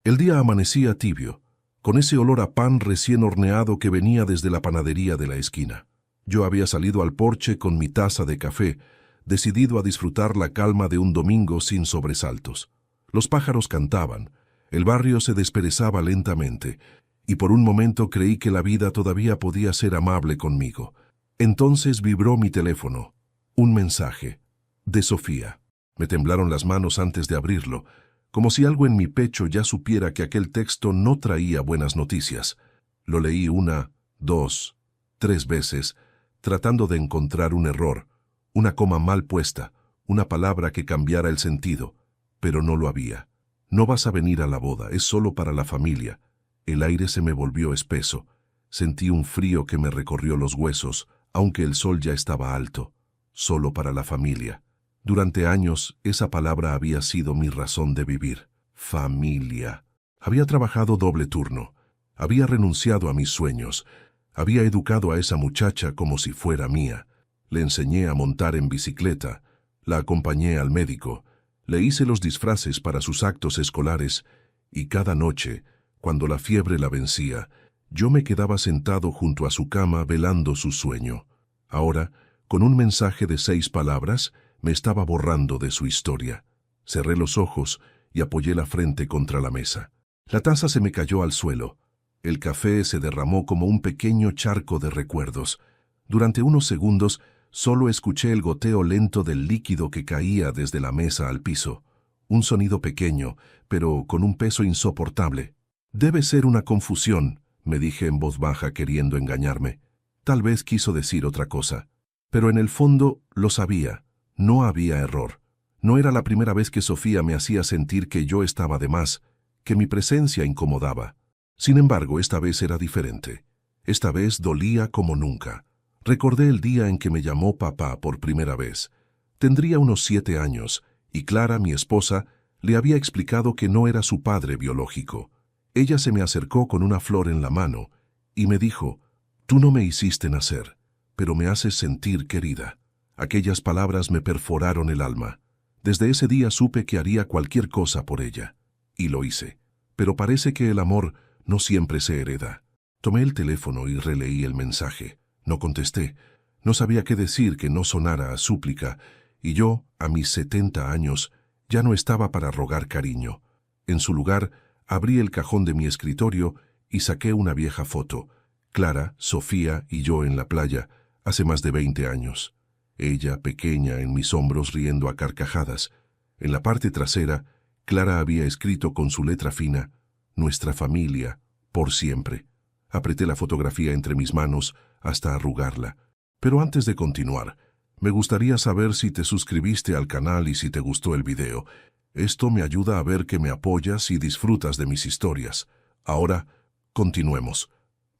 El día amanecía tibio, con ese olor a pan recién horneado que venía desde la panadería de la esquina. Yo había salido al porche con mi taza de café, decidido a disfrutar la calma de un domingo sin sobresaltos. Los pájaros cantaban, el barrio se desperezaba lentamente, y por un momento creí que la vida todavía podía ser amable conmigo. Entonces vibró mi teléfono. Un mensaje. De Sofía. Me temblaron las manos antes de abrirlo, como si algo en mi pecho ya supiera que aquel texto no traía buenas noticias. Lo leí 1, 2, 3 veces, tratando de encontrar un error, una coma mal puesta, una palabra que cambiara el sentido, pero no lo había. No vas a venir a la boda, es solo para la familia. El aire se me volvió espeso. Sentí un frío que me recorrió los huesos, aunque el sol ya estaba alto. Solo para la familia. Durante años, esa palabra había sido mi razón de vivir. Familia. Había trabajado doble turno. Había renunciado a mis sueños. Había educado a esa muchacha como si fuera mía. Le enseñé a montar en bicicleta. La acompañé al médico. Le hice los disfraces para sus actos escolares. Y cada noche, cuando la fiebre la vencía, yo me quedaba sentado junto a su cama velando su sueño. Ahora, con un mensaje de 6 palabras, me estaba borrando de su historia. Cerré los ojos y apoyé la frente contra la mesa. La taza se me cayó al suelo. El café se derramó como un pequeño charco de recuerdos. Durante unos segundos, solo escuché el goteo lento del líquido que caía desde la mesa al piso. Un sonido pequeño, pero con un peso insoportable. Debe ser una confusión, me dije en voz baja queriendo engañarme. Tal vez quiso decir otra cosa. Pero en el fondo lo sabía. No había error. No era la primera vez que Sofía me hacía sentir que yo estaba de más, que mi presencia incomodaba. Sin embargo, esta vez era diferente. Esta vez dolía como nunca. Recordé el día en que me llamó papá por primera vez. Tendría unos 7 años, y Clara, mi esposa, le había explicado que no era su padre biológico. Ella se me acercó con una flor en la mano y me dijo: «Tú no me hiciste nacer, pero me haces sentir querida». Aquellas palabras me perforaron el alma. Desde ese día supe que haría cualquier cosa por ella. Y lo hice. Pero parece que el amor no siempre se hereda. Tomé el teléfono y releí el mensaje. No contesté. No sabía qué decir que no sonara a súplica, y yo, a mis 70 años, ya no estaba para rogar cariño. En su lugar, abrí el cajón de mi escritorio y saqué una vieja foto. Clara, Sofía y yo en la playa, hace más de 20 años. Ella, pequeña, en mis hombros riendo a carcajadas. En la parte trasera, Clara había escrito con su letra fina: «Nuestra familia, por siempre». Apreté la fotografía entre mis manos hasta arrugarla. Pero antes de continuar, me gustaría saber si te suscribiste al canal y si te gustó el video. Esto me ayuda a ver que me apoyas y disfrutas de mis historias. Ahora, continuemos.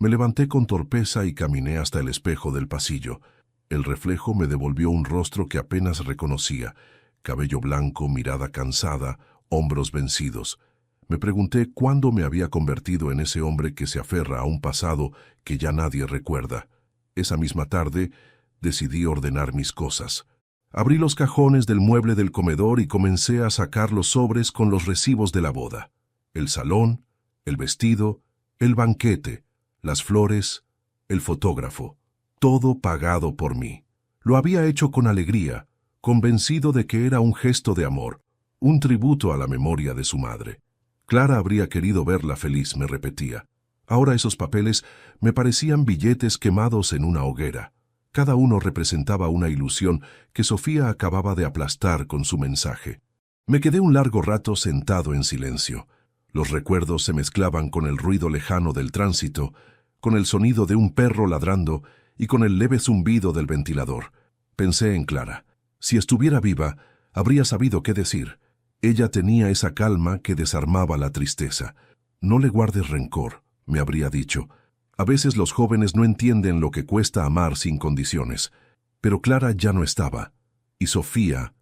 Me levanté con torpeza y caminé hasta el espejo del pasillo. El reflejo me devolvió un rostro que apenas reconocía. Cabello blanco, mirada cansada, hombros vencidos. Me pregunté cuándo me había convertido en ese hombre que se aferra a un pasado que ya nadie recuerda. Esa misma tarde, decidí ordenar mis cosas. Abrí los cajones del mueble del comedor y comencé a sacar los sobres con los recibos de la boda. El salón, el vestido, el banquete, las flores, el fotógrafo. Todo pagado por mí. Lo había hecho con alegría, convencido de que era un gesto de amor, un tributo a la memoria de su madre. Clara habría querido verla feliz, me repetía. Ahora esos papeles me parecían billetes quemados en una hoguera. Cada uno representaba una ilusión que Sofía acababa de aplastar con su mensaje. Me quedé un largo rato sentado en silencio. Los recuerdos se mezclaban con el ruido lejano del tránsito, con el sonido de un perro ladrando y con el leve zumbido del ventilador. Pensé en Clara. Si estuviera viva, habría sabido qué decir. Ella tenía esa calma que desarmaba la tristeza. «No le guardes rencor», me habría dicho. A veces los jóvenes no entienden lo que cuesta amar sin condiciones. Pero Clara ya no estaba. Y Sofía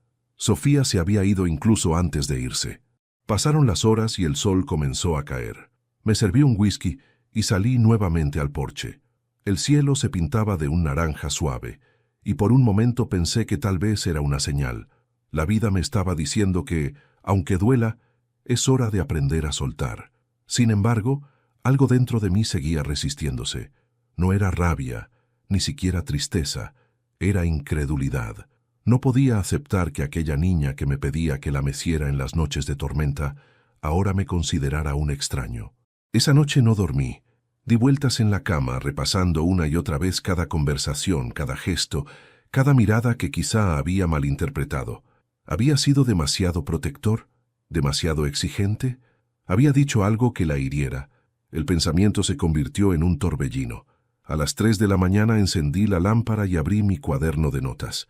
se había ido incluso antes de irse. Pasaron las horas y el sol comenzó a caer. Me serví un whisky y salí nuevamente al porche. El cielo se pintaba de un naranja suave, y por un momento pensé que tal vez era una señal. La vida me estaba diciendo que, aunque duela, es hora de aprender a soltar. Sin embargo, algo dentro de mí seguía resistiéndose. No era rabia, ni siquiera tristeza, era incredulidad. No podía aceptar que aquella niña que me pedía que la meciera en las noches de tormenta, ahora me considerara un extraño. Esa noche no dormí. Di vueltas en la cama, repasando una y otra vez cada conversación, cada gesto, cada mirada que quizá había malinterpretado. ¿Había sido demasiado protector? ¿Demasiado exigente? ¿Había dicho algo que la hiriera? El pensamiento se convirtió en un torbellino. A las 3 de la mañana encendí la lámpara y abrí mi cuaderno de notas.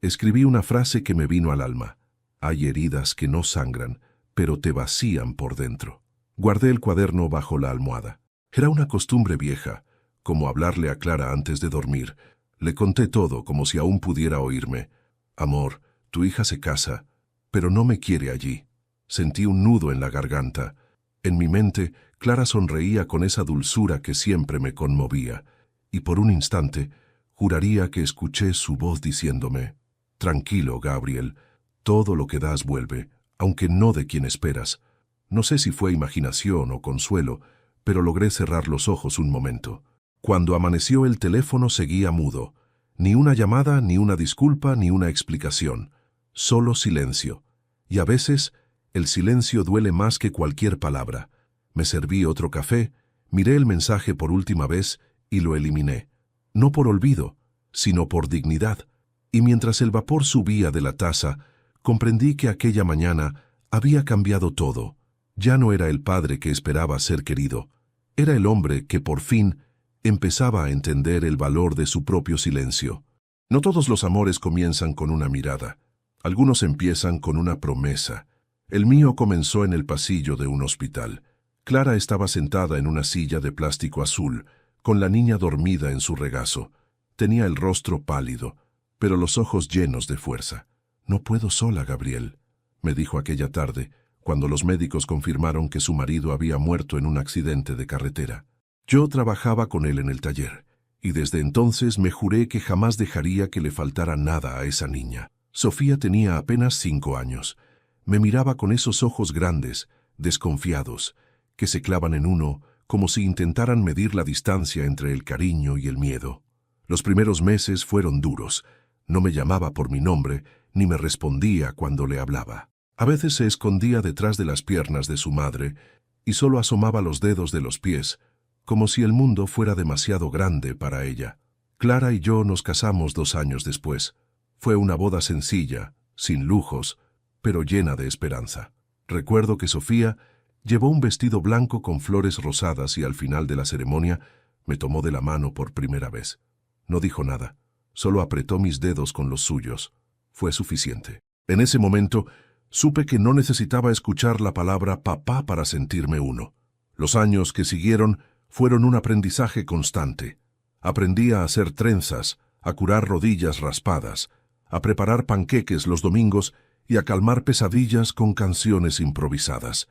Escribí una frase que me vino al alma. Hay heridas que no sangran, pero te vacían por dentro. Guardé el cuaderno bajo la almohada. Era una costumbre vieja, como hablarle a Clara antes de dormir. Le conté todo como si aún pudiera oírme. Amor, tu hija se casa, pero no me quiere allí. Sentí un nudo en la garganta. En mi mente, Clara sonreía con esa dulzura que siempre me conmovía, y por un instante, juraría que escuché su voz diciéndome: «Tranquilo, Gabriel, todo lo que das vuelve, aunque no de quien esperas». No sé si fue imaginación o consuelo, pero logré cerrar los ojos un momento. Cuando amaneció el teléfono seguía mudo. Ni una llamada, ni una disculpa, ni una explicación. Solo silencio. Y a veces, el silencio duele más que cualquier palabra. Me serví otro café, miré el mensaje por última vez y lo eliminé. No por olvido, sino por dignidad. Y mientras el vapor subía de la taza, comprendí que aquella mañana había cambiado todo. Ya no era el padre que esperaba ser querido. Era el hombre que por fin empezaba a entender el valor de su propio silencio. No todos los amores comienzan con una mirada. Algunos empiezan con una promesa. El mío comenzó en el pasillo de un hospital. Clara estaba sentada en una silla de plástico azul, con la niña dormida en su regazo. Tenía el rostro pálido, pero los ojos llenos de fuerza. «No puedo sola, Gabriel», me dijo aquella tarde, cuando los médicos confirmaron que su marido había muerto en un accidente de carretera. Yo trabajaba con él en el taller, y desde entonces me juré que jamás dejaría que le faltara nada a esa niña. Sofía tenía apenas 5 años. Me miraba con esos ojos grandes, desconfiados, que se clavan en uno como si intentaran medir la distancia entre el cariño y el miedo. Los primeros meses fueron duros. No me llamaba por mi nombre, ni me respondía cuando le hablaba. A veces se escondía detrás de las piernas de su madre y solo asomaba los dedos de los pies, como si el mundo fuera demasiado grande para ella. Clara y yo nos casamos 2 años después. Fue una boda sencilla, sin lujos, pero llena de esperanza. Recuerdo que Sofía llevó un vestido blanco con flores rosadas y al final de la ceremonia me tomó de la mano por primera vez. No dijo nada, solo apretó mis dedos con los suyos. Fue suficiente. En ese momento, supe que no necesitaba escuchar la palabra papá para sentirme uno. Los años que siguieron fueron un aprendizaje constante. Aprendí a hacer trenzas, a curar rodillas raspadas, a preparar panqueques los domingos y a calmar pesadillas con canciones improvisadas.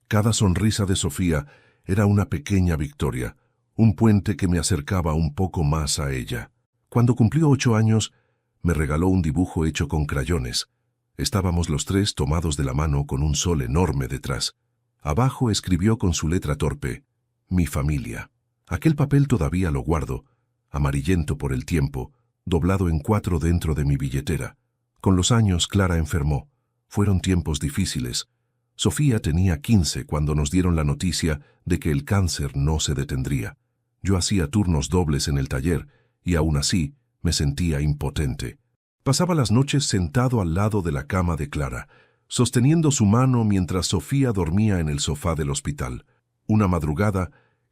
Cada sonrisa de Sofía era una pequeña victoria, un puente que me acercaba un poco más a ella. Cuando cumplió 8 años, me regaló un dibujo hecho con crayones. Estábamos los 3 tomados de la mano con un sol enorme detrás. Abajo escribió con su letra torpe: «Mi familia». Aquel papel todavía lo guardo, amarillento por el tiempo, doblado en 4 dentro de mi billetera. Con los años Clara enfermó. Fueron tiempos difíciles. Sofía tenía 15 cuando nos dieron la noticia de que el cáncer no se detendría. Yo hacía turnos dobles en el taller y aún así me sentía impotente. Pasaba las noches sentado al lado de la cama de Clara, sosteniendo su mano mientras Sofía dormía en el sofá del hospital. Una madrugada,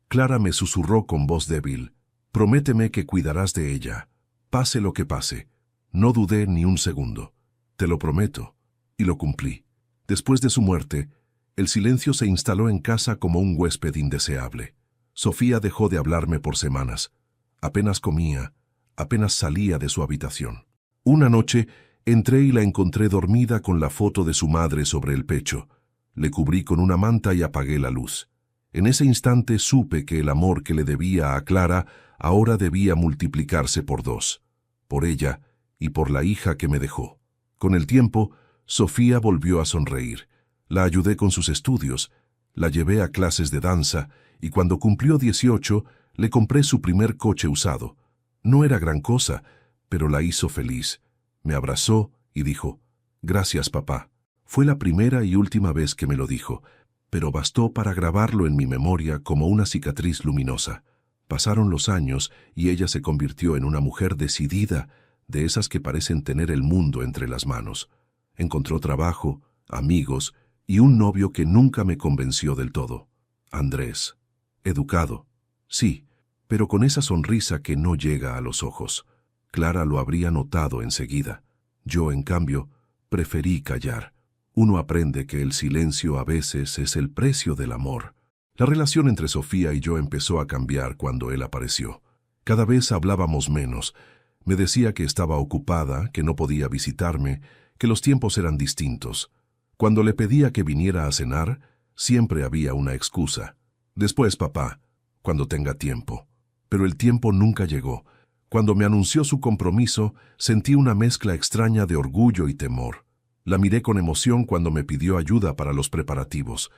Clara me susurró con voz débil: «Prométeme que cuidarás de ella, pase lo que pase». No dudé ni un segundo. «Te lo prometo», y lo cumplí. Después de su muerte, el silencio se instaló en casa como un huésped indeseable. Sofía dejó de hablarme por semanas. Apenas comía, apenas salía de su habitación. Una noche entré y la encontré dormida con la foto de su madre sobre el pecho. Le cubrí con una manta y apagué la luz. En ese instante supe que el amor que le debía a Clara ahora debía multiplicarse por 2, por ella y por la hija que me dejó. Con el tiempo, Sofía volvió a sonreír. La ayudé con sus estudios, La llevé a clases de danza y cuando cumplió 18 le compré su primer coche usado. No era gran cosa, pero la hizo feliz. Me abrazó y dijo, «Gracias, papá». Fue la primera y última vez que me lo dijo, pero bastó para grabarlo en mi memoria como una cicatriz luminosa. Pasaron los años y ella se convirtió en una mujer decidida, de esas que parecen tener el mundo entre las manos. Encontró trabajo, amigos y un novio que nunca me convenció del todo. Andrés. Educado. Sí, pero con esa sonrisa que no llega a los ojos. Clara lo habría notado enseguida. Yo, en cambio, preferí callar. Uno aprende que el silencio a veces es el precio del amor. La relación entre Sofía y yo empezó a cambiar cuando él apareció. Cada vez hablábamos menos. Me decía que estaba ocupada, que no podía visitarme, que los tiempos eran distintos. Cuando le pedía que viniera a cenar, siempre había una excusa. Después, papá, cuando tenga tiempo. Pero el tiempo nunca llegó. Cuando me anunció su compromiso, sentí una mezcla extraña de orgullo y temor. La miré con emoción cuando me pidió ayuda para los preparativos.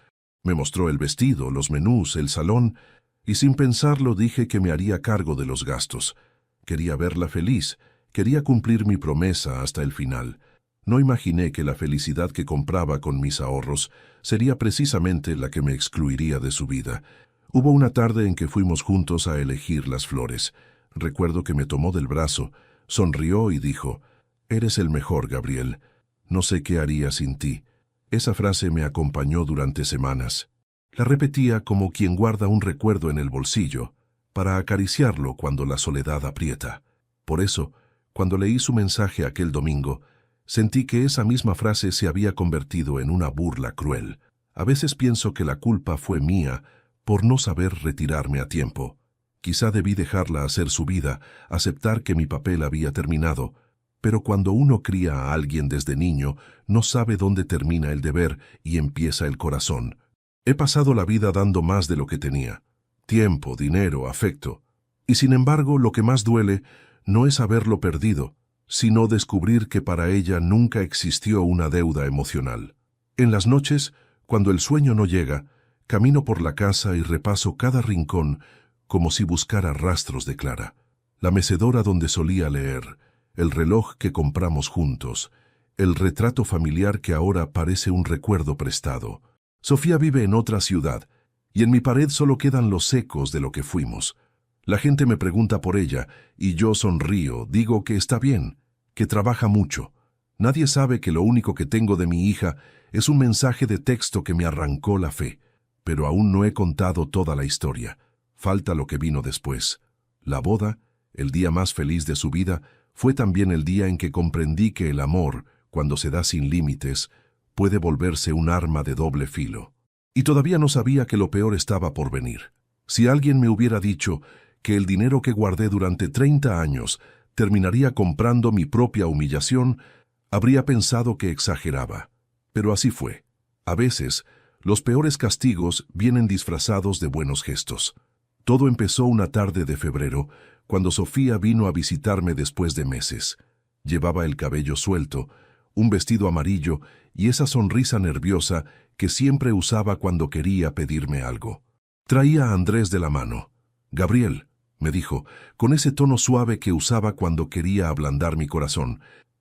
Me mostró el vestido, los menús, el salón, y sin pensarlo dije que me haría cargo de los gastos. Quería verla feliz, quería cumplir mi promesa hasta el final. No imaginé que la felicidad que compraba con mis ahorros sería precisamente la que me excluiría de su vida. Hubo una tarde en que fuimos juntos a elegir las flores. Recuerdo que me tomó del brazo, sonrió y dijo, «Eres el mejor, Gabriel. No sé qué haría sin ti». Esa frase me acompañó durante semanas. La repetía como quien guarda un recuerdo en el bolsillo, para acariciarlo cuando la soledad aprieta. Por eso, cuando leí su mensaje aquel domingo, sentí que esa misma frase se había convertido en una burla cruel. A veces pienso que la culpa fue mía por no saber retirarme a tiempo. Quizá debí dejarla hacer su vida, aceptar que mi papel había terminado, pero cuando uno cría a alguien desde niño, no sabe dónde termina el deber y empieza el corazón. He pasado la vida dando más de lo que tenía. Tiempo, dinero, afecto. Y sin embargo, lo que más duele no es haberlo perdido, sino descubrir que para ella nunca existió una deuda emocional. En las noches, cuando el sueño no llega, camino por la casa y repaso cada rincón como si buscara rastros de Clara. La mecedora donde solía leer, el reloj que compramos juntos, el retrato familiar que ahora parece un recuerdo prestado. Sofía vive en otra ciudad, y en mi pared solo quedan los ecos de lo que fuimos. La gente me pregunta por ella, y yo sonrío, digo que está bien, que trabaja mucho. Nadie sabe que lo único que tengo de mi hija es un mensaje de texto que me arrancó la fe. Pero aún no he contado toda la historia. Falta lo que vino después. La boda, el día más feliz de su vida, fue también el día en que comprendí que el amor, cuando se da sin límites, puede volverse un arma de doble filo. Y todavía no sabía que lo peor estaba por venir. Si alguien me hubiera dicho que el dinero que guardé durante 30 años terminaría comprando mi propia humillación, habría pensado que exageraba. Pero así fue. A veces, los peores castigos vienen disfrazados de buenos gestos. Todo empezó una tarde de febrero, cuando Sofía vino a visitarme después de meses. Llevaba el cabello suelto, un vestido amarillo y esa sonrisa nerviosa que siempre usaba cuando quería pedirme algo. Traía a Andrés de la mano. «Gabriel», me dijo, con ese tono suave que usaba cuando quería ablandar mi corazón,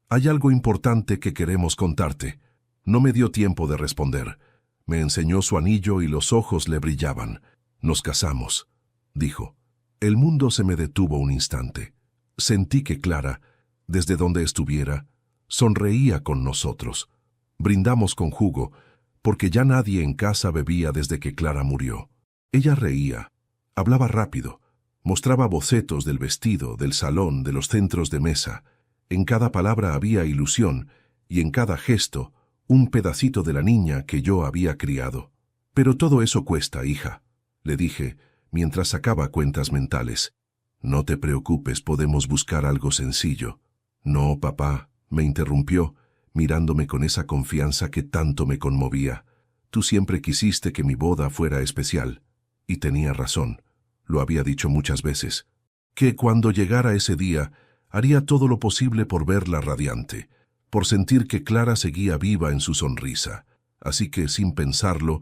«hay algo importante que queremos contarte». No me dio tiempo de responder. Me enseñó su anillo y los ojos le brillaban. «Nos casamos», dijo. El mundo se me detuvo un instante. Sentí que Clara, desde donde estuviera, sonreía con nosotros. Brindamos con jugo, porque ya nadie en casa bebía desde que Clara murió. Ella reía, hablaba rápido, mostraba bocetos del vestido, del salón, de los centros de mesa. En cada palabra había ilusión, y en cada gesto, un pedacito de la niña que yo había criado. «Pero todo eso cuesta, hija», le dije, mientras sacaba cuentas mentales. «No te preocupes, podemos buscar algo sencillo». «No, papá», me interrumpió, mirándome con esa confianza que tanto me conmovía. «Tú siempre quisiste que mi boda fuera especial». Y tenía razón, lo había dicho muchas veces. Que cuando llegara ese día, haría todo lo posible por verla radiante, por sentir que Clara seguía viva en su sonrisa. Así que, sin pensarlo,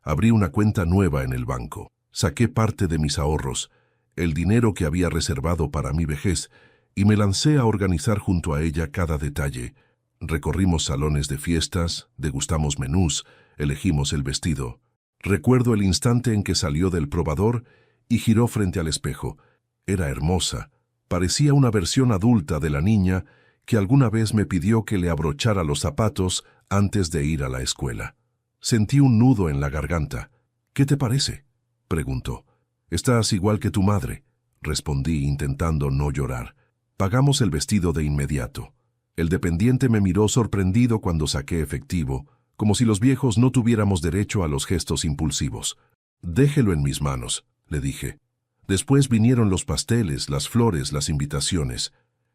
Abrí una cuenta nueva en el banco. Saqué parte de mis ahorros, el dinero que había reservado para mi vejez, y me lancé a organizar junto a ella cada detalle. Recorrimos salones de fiestas, degustamos menús, elegimos el vestido. Recuerdo el instante en que salió del probador y giró frente al espejo. Era hermosa. Parecía una versión adulta de la niña que alguna vez me pidió que le abrochara los zapatos antes de ir a la escuela. Sentí un nudo en la garganta. «¿Qué te parece?», preguntó. «Estás igual que tu madre», respondí intentando no llorar. Pagamos el vestido de inmediato. El dependiente me miró sorprendido cuando saqué efectivo, como si los viejos no tuviéramos derecho a los gestos impulsivos. «Déjelo en mis manos», le dije. Después vinieron los pasteles, las flores, las invitaciones.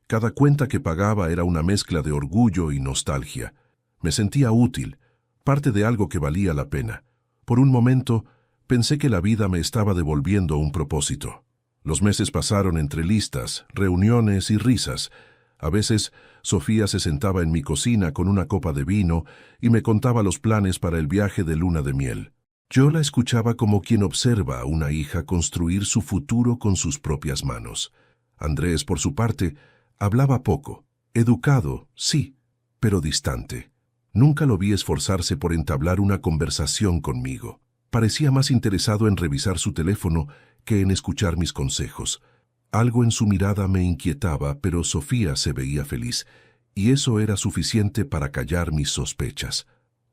Cada cuenta que pagaba era una mezcla de orgullo y nostalgia. Me sentía útil, parte de algo que valía la pena. Por un momento, pensé que la vida me estaba devolviendo un propósito. Los meses pasaron entre listas, reuniones y risas. A veces, Sofía se sentaba en mi cocina con una copa de vino y me contaba los planes para el viaje de luna de miel. Yo la escuchaba como quien observa a una hija construir su futuro con sus propias manos. Andrés, por su parte, hablaba poco. Educado, sí, pero distante. Nunca lo vi esforzarse por entablar una conversación conmigo. Parecía más interesado en revisar su teléfono que en escuchar mis consejos. Algo en su mirada me inquietaba, pero Sofía se veía feliz, y eso era suficiente para callar mis sospechas.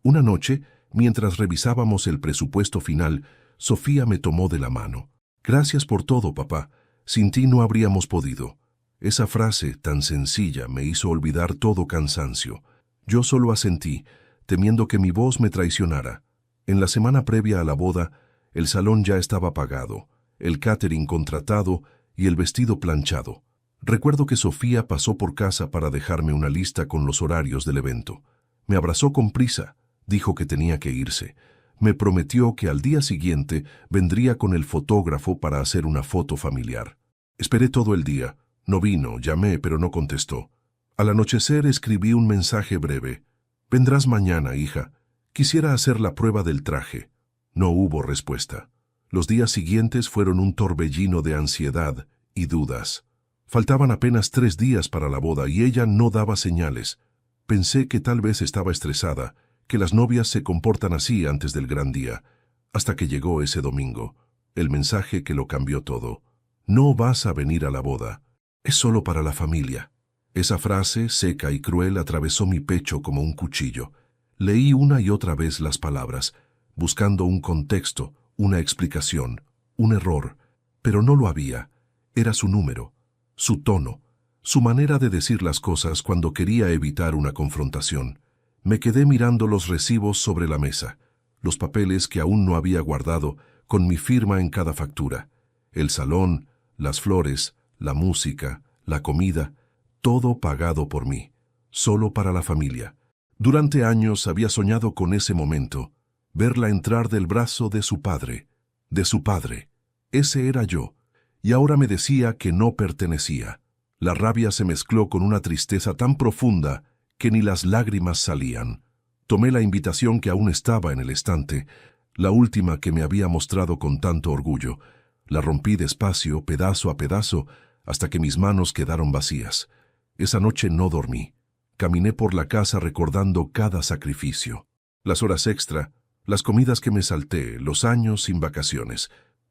Una noche, mientras revisábamos el presupuesto final, Sofía me tomó de la mano. «Gracias por todo, papá. Sin ti no habríamos podido». Esa frase, tan sencilla, me hizo olvidar todo cansancio. Yo solo asentí, temiendo que mi voz me traicionara. En la semana previa a la boda, el salón ya estaba pagado, el catering contratado y el vestido planchado. Recuerdo que Sofía pasó por casa para dejarme una lista con los horarios del evento. Me abrazó con prisa, dijo que tenía que irse. Me prometió que al día siguiente vendría con el fotógrafo para hacer una foto familiar. Esperé todo el día. No vino, llamé, pero no contestó. Al anochecer escribí un mensaje breve. «Vendrás mañana, hija. Quisiera hacer la prueba del traje». No hubo respuesta. Los días siguientes fueron un torbellino de ansiedad y dudas. Faltaban apenas 3 días para la boda y ella no daba señales. Pensé que tal vez estaba estresada, que las novias se comportan así antes del gran día, hasta que llegó ese domingo, el mensaje que lo cambió todo. «No vas a venir a la boda. Es solo para la familia». Esa frase, seca y cruel, atravesó mi pecho como un cuchillo. Leí una y otra vez las palabras, buscando un contexto, una explicación, un error, pero no lo había. Era su número, su tono, su manera de decir las cosas cuando quería evitar una confrontación. Me quedé mirando los recibos sobre la mesa, los papeles que aún no había guardado, con mi firma en cada factura. El salón, las flores, la música, la comida, todo pagado por mí, solo para la familia. Durante años había soñado con ese momento, verla entrar del brazo de su padre. De su padre. Ese era yo, y ahora me decía que no pertenecía. La rabia se mezcló con una tristeza tan profunda que ni las lágrimas salían. Tomé la invitación que aún estaba en el estante, la última que me había mostrado con tanto orgullo. La rompí despacio, pedazo a pedazo, hasta que mis manos quedaron vacías. Esa noche no dormí. Caminé por la casa recordando cada sacrificio. Las horas extra, las comidas que me salté, los años sin vacaciones.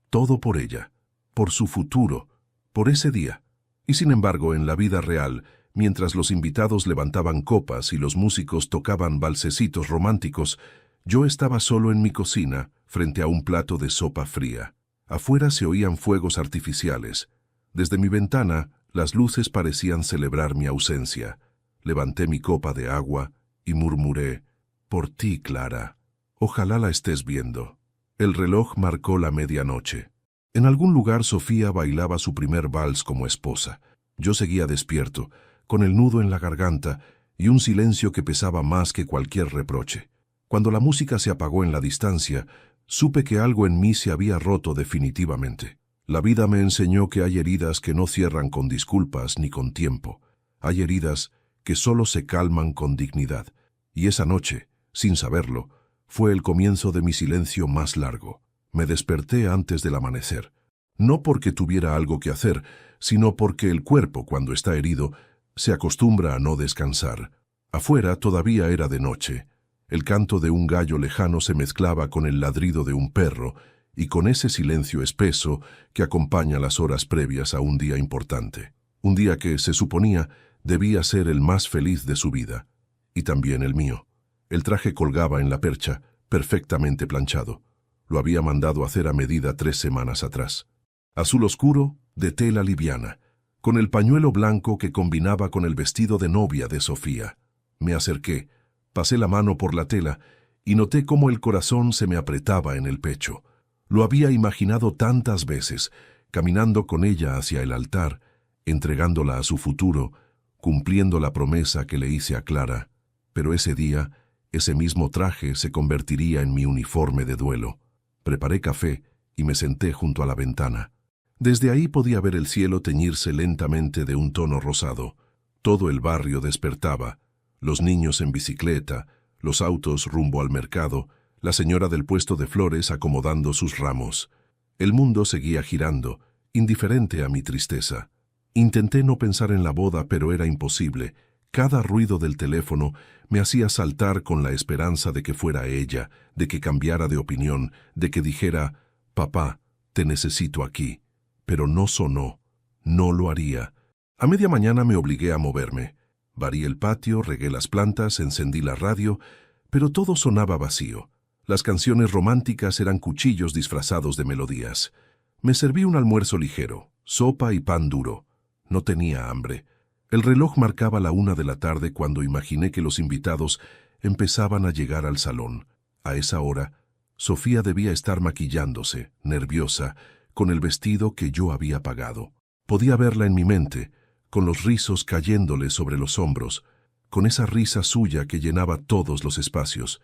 Todo por ella, por su futuro, por ese día. Y sin embargo, en la vida real, mientras los invitados levantaban copas y los músicos tocaban valsecitos románticos, yo estaba solo en mi cocina, frente a un plato de sopa fría. Afuera se oían fuegos artificiales. Desde mi ventana, las luces parecían celebrar mi ausencia. Levanté mi copa de agua y murmuré: «Por ti, Clara. Ojalá la estés viendo». El reloj marcó la medianoche. En algún lugar Sofía bailaba su primer vals como esposa. Yo seguía despierto, con el nudo en la garganta y un silencio que pesaba más que cualquier reproche. Cuando la música se apagó en la distancia, supe que algo en mí se había roto definitivamente. La vida me enseñó que hay heridas que no cierran con disculpas ni con tiempo. Hay heridas que solo se calman con dignidad. Y esa noche, sin saberlo, Fue el comienzo de mi silencio más largo. Me desperté antes del amanecer. No porque tuviera algo que hacer, sino porque el cuerpo, cuando está herido, se acostumbra a no descansar. Afuera todavía era de noche. El canto de un gallo lejano se mezclaba con el ladrido de un perro y con ese silencio espeso que acompaña las horas previas a un día importante. Un día que, se suponía, debía ser el más feliz de su vida. Y también el mío. El traje colgaba en la percha, perfectamente planchado. Lo había mandado hacer a medida 3 semanas atrás. Azul oscuro, de tela liviana, con el pañuelo blanco que combinaba con el vestido de novia de Sofía. Me acerqué, pasé la mano por la tela y noté cómo el corazón se me apretaba en el pecho. Lo había imaginado tantas veces, caminando con ella hacia el altar, entregándola a su futuro, cumpliendo la promesa que le hice a Clara. Pero ese día, ese mismo traje se convertiría en mi uniforme de duelo. Preparé café y me senté junto a la ventana. Desde ahí podía ver el cielo teñirse lentamente de un tono rosado. Todo el barrio despertaba, los niños en bicicleta, los autos rumbo al mercado, la señora del puesto de flores acomodando sus ramos. El mundo seguía girando, indiferente a mi tristeza. Intenté no pensar en la boda, pero era imposible. Cada ruido del teléfono me hacía saltar con la esperanza de que fuera ella, de que cambiara de opinión, de que dijera, «Papá, te necesito aquí». Pero no sonó. No lo haría. A media mañana me obligué a moverme. Barrí el patio, regué las plantas, encendí la radio, pero todo sonaba vacío. Las canciones románticas eran cuchillos disfrazados de melodías. Me serví un almuerzo ligero, sopa y pan duro. No tenía hambre. El reloj marcaba la 1 de la tarde cuando imaginé que los invitados empezaban a llegar al salón. A esa hora, Sofía debía estar maquillándose, nerviosa, con el vestido que yo había pagado. Podía verla en mi mente, con los rizos cayéndole sobre los hombros, con esa risa suya que llenaba todos los espacios,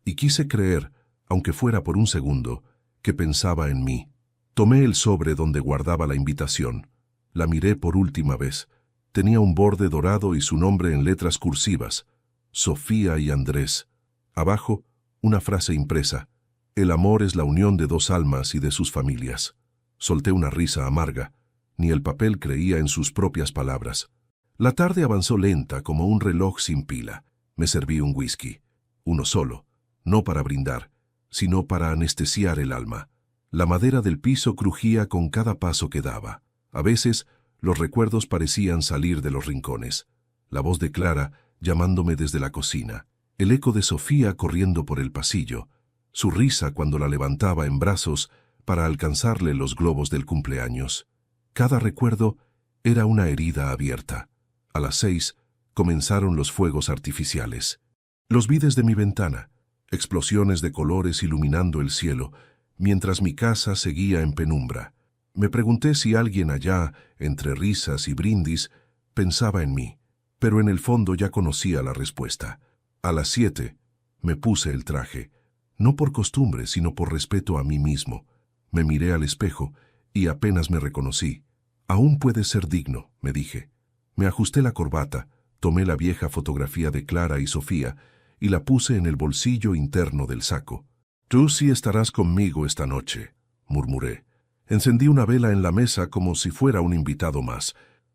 y quise creer, aunque fuera por un segundo, que pensaba en mí. Tomé el sobre donde guardaba la invitación. La miré por última vez. Tenía un borde dorado y su nombre en letras cursivas, Sofía y Andrés. Abajo, una frase impresa, «El amor es la unión de 2 almas y de sus familias». Solté una risa amarga. Ni el papel creía en sus propias palabras. La tarde avanzó lenta como un reloj sin pila. Me serví un whisky. Uno solo. No para brindar, sino para anestesiar el alma. La madera del piso crujía con cada paso que daba. A veces, los recuerdos parecían salir de los rincones. La voz de Clara llamándome desde la cocina. El eco de Sofía corriendo por el pasillo. Su risa cuando la levantaba en brazos para alcanzarle los globos del cumpleaños. Cada recuerdo era una herida abierta. A las 6 comenzaron los fuegos artificiales. Los vi desde mi ventana, explosiones de colores iluminando el cielo, mientras mi casa seguía en penumbra. Me pregunté si alguien allá, entre risas y brindis, pensaba en mí, pero en el fondo ya conocía la respuesta. A las 7 me puse el traje, no por costumbre, sino por respeto a mí mismo. Me miré al espejo y apenas me reconocí. «Aún puedes ser digno», me dije. Me ajusté la corbata, tomé la vieja fotografía de Clara y Sofía y la puse en el bolsillo interno del saco. «Tú sí estarás conmigo esta noche», murmuré. Encendí una vela en la mesa como si fuera un invitado más.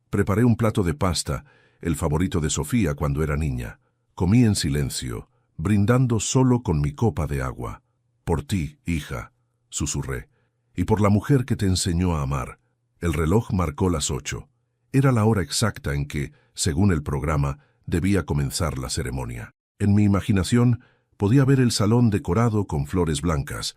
Preparé un plato de pasta, el favorito de Sofía cuando era niña. Comí en silencio, brindando solo con mi copa de agua. «Por ti, hija», susurré. «Y por la mujer que te enseñó a amar». El reloj marcó las 8. Era la hora exacta en que, según el programa, debía comenzar la ceremonia. En mi imaginación podía ver el salón decorado con flores blancas,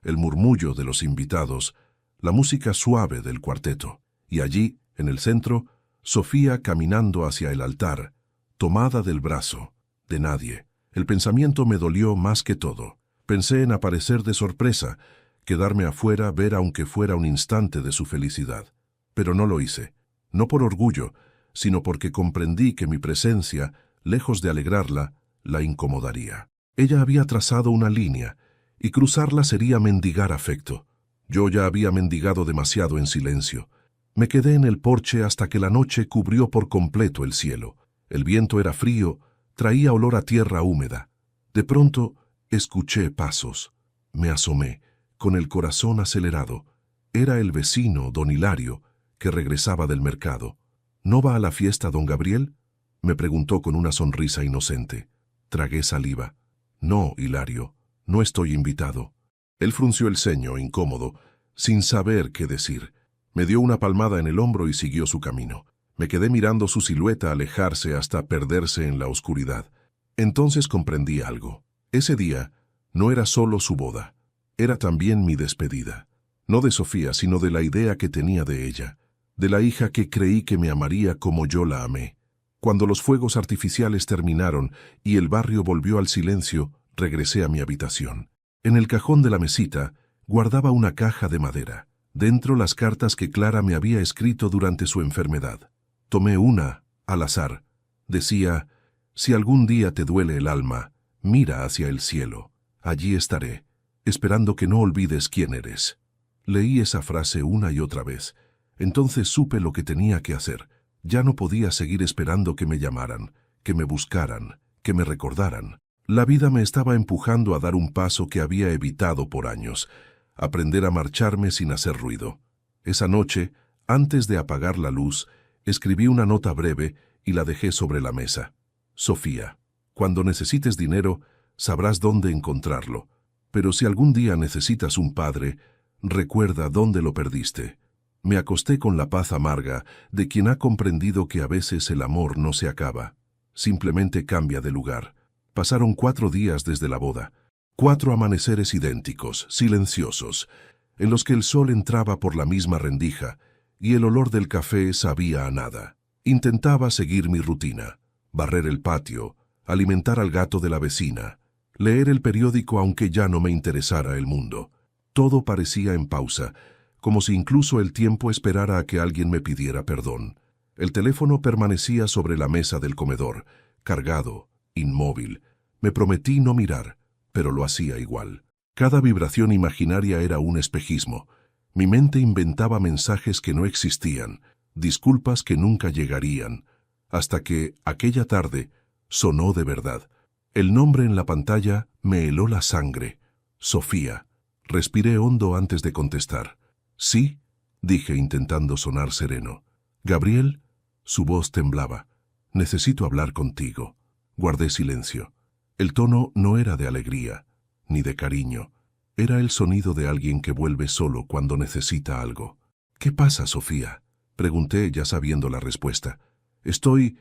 el murmullo de los invitados, la música suave del cuarteto. Y allí, en el centro, Sofía caminando hacia el altar, tomada del brazo, de nadie. El pensamiento me dolió más que todo. Pensé en aparecer de sorpresa, quedarme afuera, ver aunque fuera un instante de su felicidad. Pero no lo hice, no por orgullo, sino porque comprendí que mi presencia, lejos de alegrarla, la incomodaría. Ella había trazado una línea, y cruzarla sería mendigar afecto. Yo ya había mendigado demasiado en silencio. Me quedé en el porche hasta que la noche cubrió por completo el cielo. El viento era frío, traía olor a tierra húmeda. De pronto, Escuché pasos. Me asomé, con el corazón acelerado. Era el vecino, don Hilario, que regresaba del mercado. ¿No va a la fiesta, don Gabriel?, me preguntó con una sonrisa inocente. Tragué saliva. No, Hilario, no estoy invitado. Él frunció el ceño, incómodo, sin saber qué decir. Me dio una palmada en el hombro y siguió su camino. Me quedé mirando su silueta alejarse hasta perderse en la oscuridad. Entonces comprendí algo. Ese día no era solo su boda, era también mi despedida. No de Sofía, sino de la idea que tenía de ella, de la hija que creí que me amaría como yo la amé. Cuando los fuegos artificiales terminaron y el barrio volvió al silencio, regresé a mi habitación. En el cajón de la mesita guardaba una caja de madera. Dentro las cartas que Clara me había escrito durante su enfermedad. Tomé una, al azar. Decía: si algún día te duele el alma, mira hacia el cielo. Allí estaré, esperando que no olvides quién eres. Leí esa frase una y otra vez. Entonces supe lo que tenía que hacer. Ya no podía seguir esperando que me llamaran, que me buscaran, que me recordaran. La vida me estaba empujando a dar un paso que había evitado por años, aprender a marcharme sin hacer ruido. Esa noche, antes de apagar la luz, escribí una nota breve y la dejé sobre la mesa. Sofía, cuando necesites dinero, sabrás dónde encontrarlo. Pero si algún día necesitas un padre, recuerda dónde lo perdiste. Me acosté con la paz amarga de quien ha comprendido que a veces el amor no se acaba, simplemente cambia de lugar. Pasaron 4 días desde la boda, 4 amaneceres idénticos, silenciosos, en los que el sol entraba por la misma rendija y el olor del café sabía a nada. Intentaba seguir mi rutina, barrer el patio, alimentar al gato de la vecina, leer el periódico aunque ya no me interesara el mundo. Todo parecía en pausa, como si incluso el tiempo esperara a que alguien me pidiera perdón. El teléfono permanecía sobre la mesa del comedor, cargado, inmóvil. Me prometí no mirar, pero lo hacía igual. Cada vibración imaginaria era un espejismo. Mi mente inventaba mensajes que no existían, disculpas que nunca llegarían, hasta que, aquella tarde, sonó de verdad. El nombre en la pantalla me heló la sangre. Sofía. Respiré hondo antes de contestar. «Sí», dije intentando sonar sereno. «Gabriel», su voz temblaba. «Necesito hablar contigo». Guardé silencio. El tono no era de alegría, ni de cariño. Era el sonido de alguien que vuelve solo cuando necesita algo. «¿Qué pasa, Sofía?», pregunté ya sabiendo la respuesta. Estoy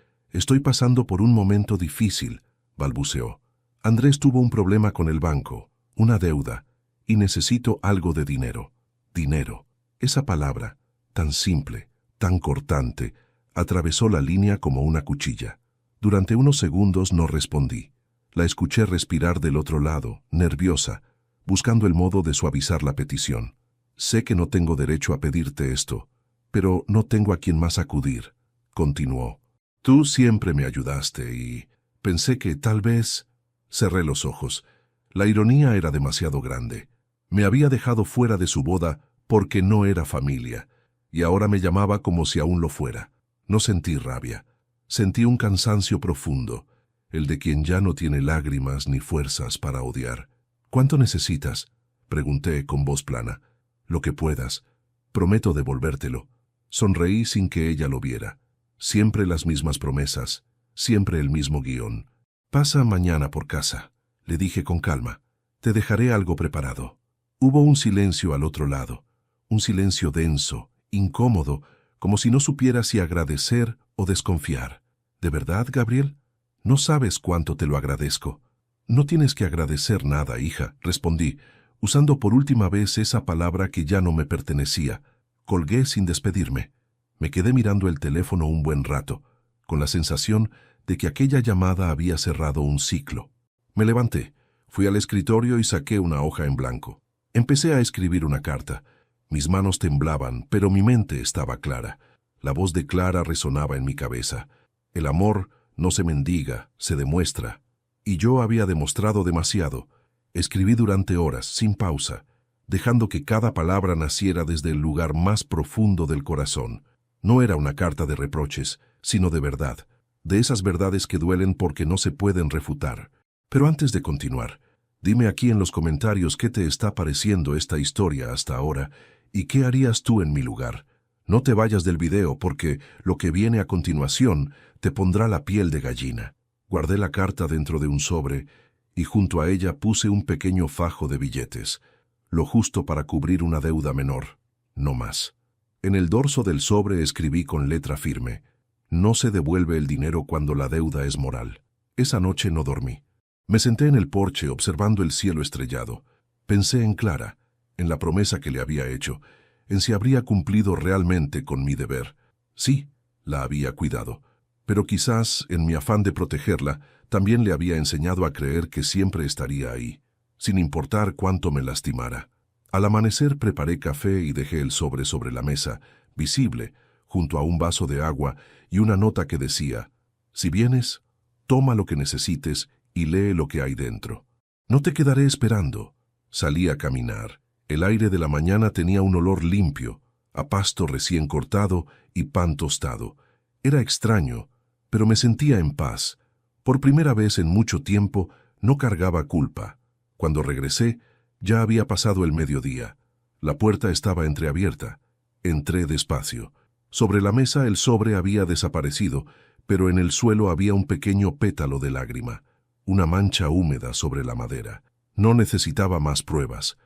pasando por un momento difícil», balbuceó. «Andrés tuvo un problema con el banco, una deuda, y necesito algo de dinero». Dinero. Esa palabra, tan simple, tan cortante, atravesó la línea como una cuchilla. Durante unos segundos no respondí. La escuché respirar del otro lado, nerviosa, buscando el modo de suavizar la petición. «Sé que no tengo derecho a pedirte esto, pero no tengo a quien más acudir», continuó. «Tú siempre me ayudaste y pensé que tal vez...». Cerré los ojos. La ironía era demasiado grande. Me había dejado fuera de su boda porque no era familia, y ahora me llamaba como si aún lo fuera. No sentí rabia. Sentí un cansancio profundo, el de quien ya no tiene lágrimas ni fuerzas para odiar. «¿Cuánto necesitas?», pregunté con voz plana. «Lo que puedas. Prometo devolvértelo». Sonreí sin que ella lo viera. Siempre las mismas promesas, siempre el mismo guión. «Pasa mañana por casa», le dije con calma. «Te dejaré algo preparado». Hubo un silencio al otro lado, un silencio denso, incómodo, como si no supiera si agradecer o desconfiar. «¿De verdad, Gabriel? No sabes cuánto te lo agradezco». «No tienes que agradecer nada, hija», respondí, usando por última vez esa palabra que ya no me pertenecía. Colgué sin despedirme. Me quedé mirando el teléfono un buen rato, con la sensación de que aquella llamada había cerrado un ciclo. Me levanté, fui al escritorio y saqué una hoja en blanco. Empecé a escribir una carta. Mis manos temblaban, pero mi mente estaba clara. La voz de Clara resonaba en mi cabeza. El amor no se mendiga, se demuestra. Y yo había demostrado demasiado. Escribí durante horas, sin pausa, dejando que cada palabra naciera desde el lugar más profundo del corazón. No era una carta de reproches, sino de verdad, de esas verdades que duelen porque no se pueden refutar. Pero antes de continuar, Dime aquí en los comentarios qué te está pareciendo esta historia hasta ahora y qué harías tú en mi lugar. No te vayas del video porque lo que viene a continuación te pondrá la piel de gallina. Guardé la carta dentro de un sobre y junto a ella puse un pequeño fajo de billetes, lo justo para cubrir una deuda menor, no más. En el dorso del sobre escribí con letra firme: no se devuelve el dinero cuando la deuda es moral. Esa noche no dormí. Me senté en el porche observando el cielo estrellado. Pensé en Clara, en la promesa que le había hecho, en si habría cumplido realmente con mi deber. Sí, la había cuidado, pero quizás, en mi afán de protegerla, también le había enseñado a creer que siempre estaría ahí, sin importar cuánto me lastimara. Al amanecer preparé café y dejé el sobre la mesa, visible, junto a un vaso de agua y una nota que decía: si vienes, toma lo que necesites y lee lo que hay dentro. No te quedaré esperando. Salí a caminar. El aire de la mañana tenía un olor limpio, a pasto recién cortado y pan tostado. Era extraño, pero me sentía en paz. Por primera vez en mucho tiempo no cargaba culpa. Cuando regresé, ya había pasado el mediodía. La puerta estaba entreabierta. Entré despacio. Sobre la mesa el sobre había desaparecido, pero en el suelo había un pequeño pétalo de lágrima, una mancha húmeda sobre la madera. No necesitaba más pruebas.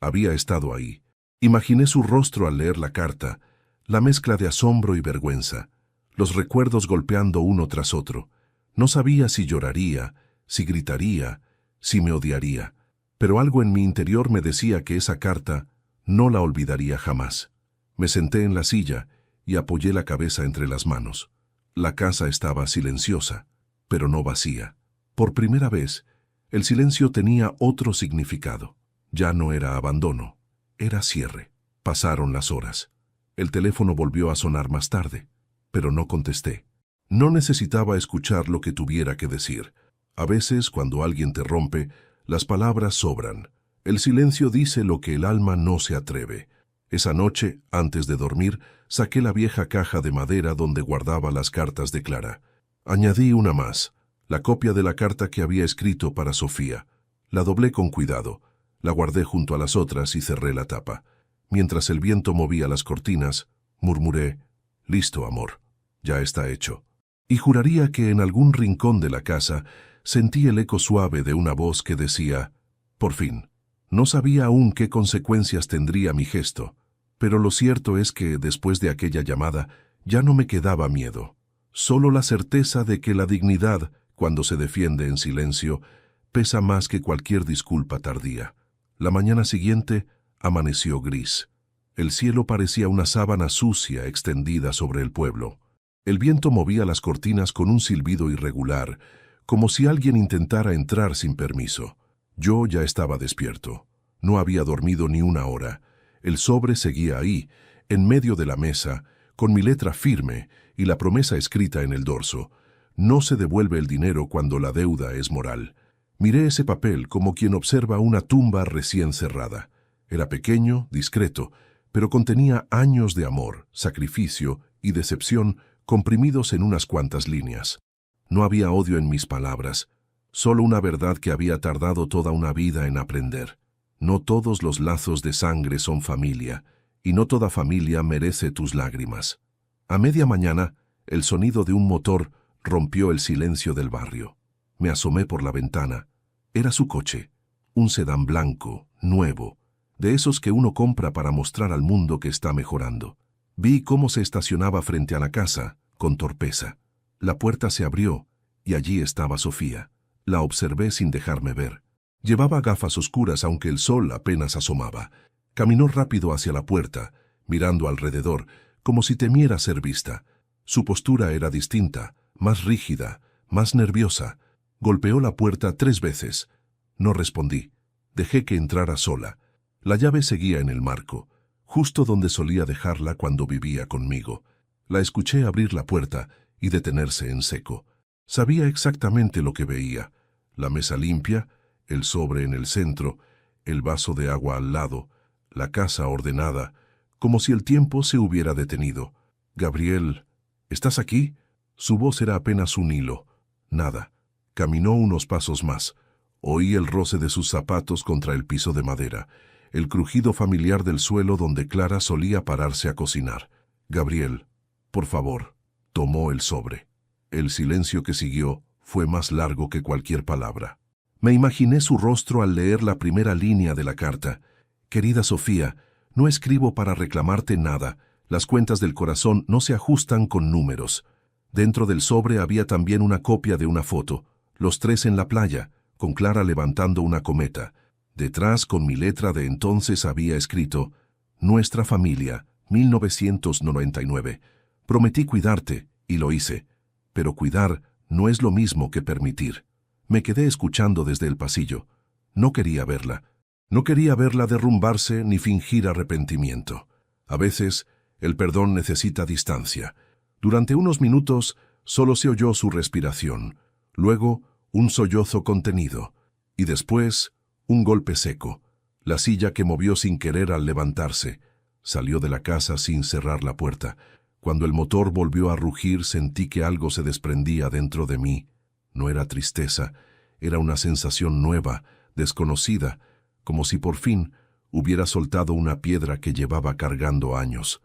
Había estado ahí. Imaginé su rostro al leer la carta, la mezcla de asombro y vergüenza, los recuerdos golpeando uno tras otro. No sabía si lloraría, si gritaría, si me odiaría, pero algo en mi interior me decía que esa carta no la olvidaría jamás. Me senté en la silla y apoyé la cabeza entre las manos. La casa estaba silenciosa, pero no vacía. Por primera vez, el silencio tenía otro significado. Ya no era abandono, era cierre. Pasaron las horas. El teléfono volvió a sonar más tarde, pero no contesté. No necesitaba escuchar lo que tuviera que decir. A veces, cuando alguien te rompe, las palabras sobran. El silencio dice lo que el alma no se atreve. Esa noche, antes de dormir, saqué la vieja caja de madera donde guardaba las cartas de Clara. Añadí una más, la copia de la carta que había escrito para Sofía. La doblé con cuidado, la guardé junto a las otras y cerré la tapa. Mientras el viento movía las cortinas, murmuré: listo, amor, ya está hecho. Y juraría que en algún rincón de la casa sentí el eco suave de una voz que decía: por fin. No sabía aún qué consecuencias tendría mi gesto, pero lo cierto es que después de aquella llamada ya no me quedaba miedo. Solo la certeza de que la dignidad, cuando se defiende en silencio, pesa más que cualquier disculpa tardía. La mañana siguiente amaneció gris. El cielo parecía una sábana sucia extendida sobre el pueblo. El viento movía las cortinas con un silbido irregular, como si alguien intentara entrar sin permiso. Yo ya estaba despierto. No había dormido ni una hora. El sobre seguía ahí, en medio de la mesa, con mi letra firme y la promesa escrita en el dorso: no se devuelve el dinero cuando la deuda es moral. Miré ese papel como quien observa una tumba recién cerrada. Era pequeño, discreto, pero contenía años de amor, sacrificio y decepción comprimidos en unas cuantas líneas. No había odio en mis palabras, solo una verdad que había tardado toda una vida en aprender. No todos los lazos de sangre son familia, y no toda familia merece tus lágrimas. A media mañana, el sonido de un motor rompió el silencio del barrio. Me asomé por la ventana. Era su coche, un sedán blanco, nuevo, de esos que uno compra para mostrar al mundo que está mejorando. Vi cómo se estacionaba frente a la casa, con torpeza. La puerta se abrió, y allí estaba Sofía. La observé sin dejarme ver. Llevaba gafas oscuras aunque el sol apenas asomaba. Caminó rápido hacia la puerta, mirando alrededor, como si temiera ser vista. Su postura era distinta, más rígida, más nerviosa. Golpeó la puerta 3 veces. No respondí. Dejé que entrara sola. La llave seguía en el marco, justo donde solía dejarla cuando vivía conmigo. La escuché abrir la puerta y detenerse en seco. Sabía exactamente lo que veía: la mesa limpia, el sobre en el centro, el vaso de agua al lado, la casa ordenada, como si el tiempo se hubiera detenido. «Gabriel, ¿estás aquí?» Su voz era apenas un hilo. Nada. Caminó unos pasos más. Oí el roce de sus zapatos contra el piso de madera, el crujido familiar del suelo donde Clara solía pararse a cocinar. Gabriel, por favor, tomó el sobre. El silencio que siguió fue más largo que cualquier palabra. Me imaginé su rostro al leer la primera línea de la carta. Querida Sofía, no escribo para reclamarte nada. Las cuentas del corazón no se ajustan con números. Dentro del sobre había también una copia de una foto, los tres en la playa, con Clara levantando una cometa. Detrás, con mi letra de entonces, había escrito: Nuestra familia, 1999. Prometí cuidarte, y lo hice. Pero cuidar no es lo mismo que permitir. Me quedé escuchando desde el pasillo. No quería verla. No quería verla derrumbarse ni fingir arrepentimiento. A veces, el perdón necesita distancia. Durante unos minutos, solo se oyó su respiración. Luego, un sollozo contenido. Y después, un golpe seco. La silla que movió sin querer al levantarse. Salió de la casa sin cerrar la puerta. Cuando el motor volvió a rugir, sentí que algo se desprendía dentro de mí. No era tristeza, era una sensación nueva, desconocida, como si por fin hubiera soltado una piedra que llevaba cargando años.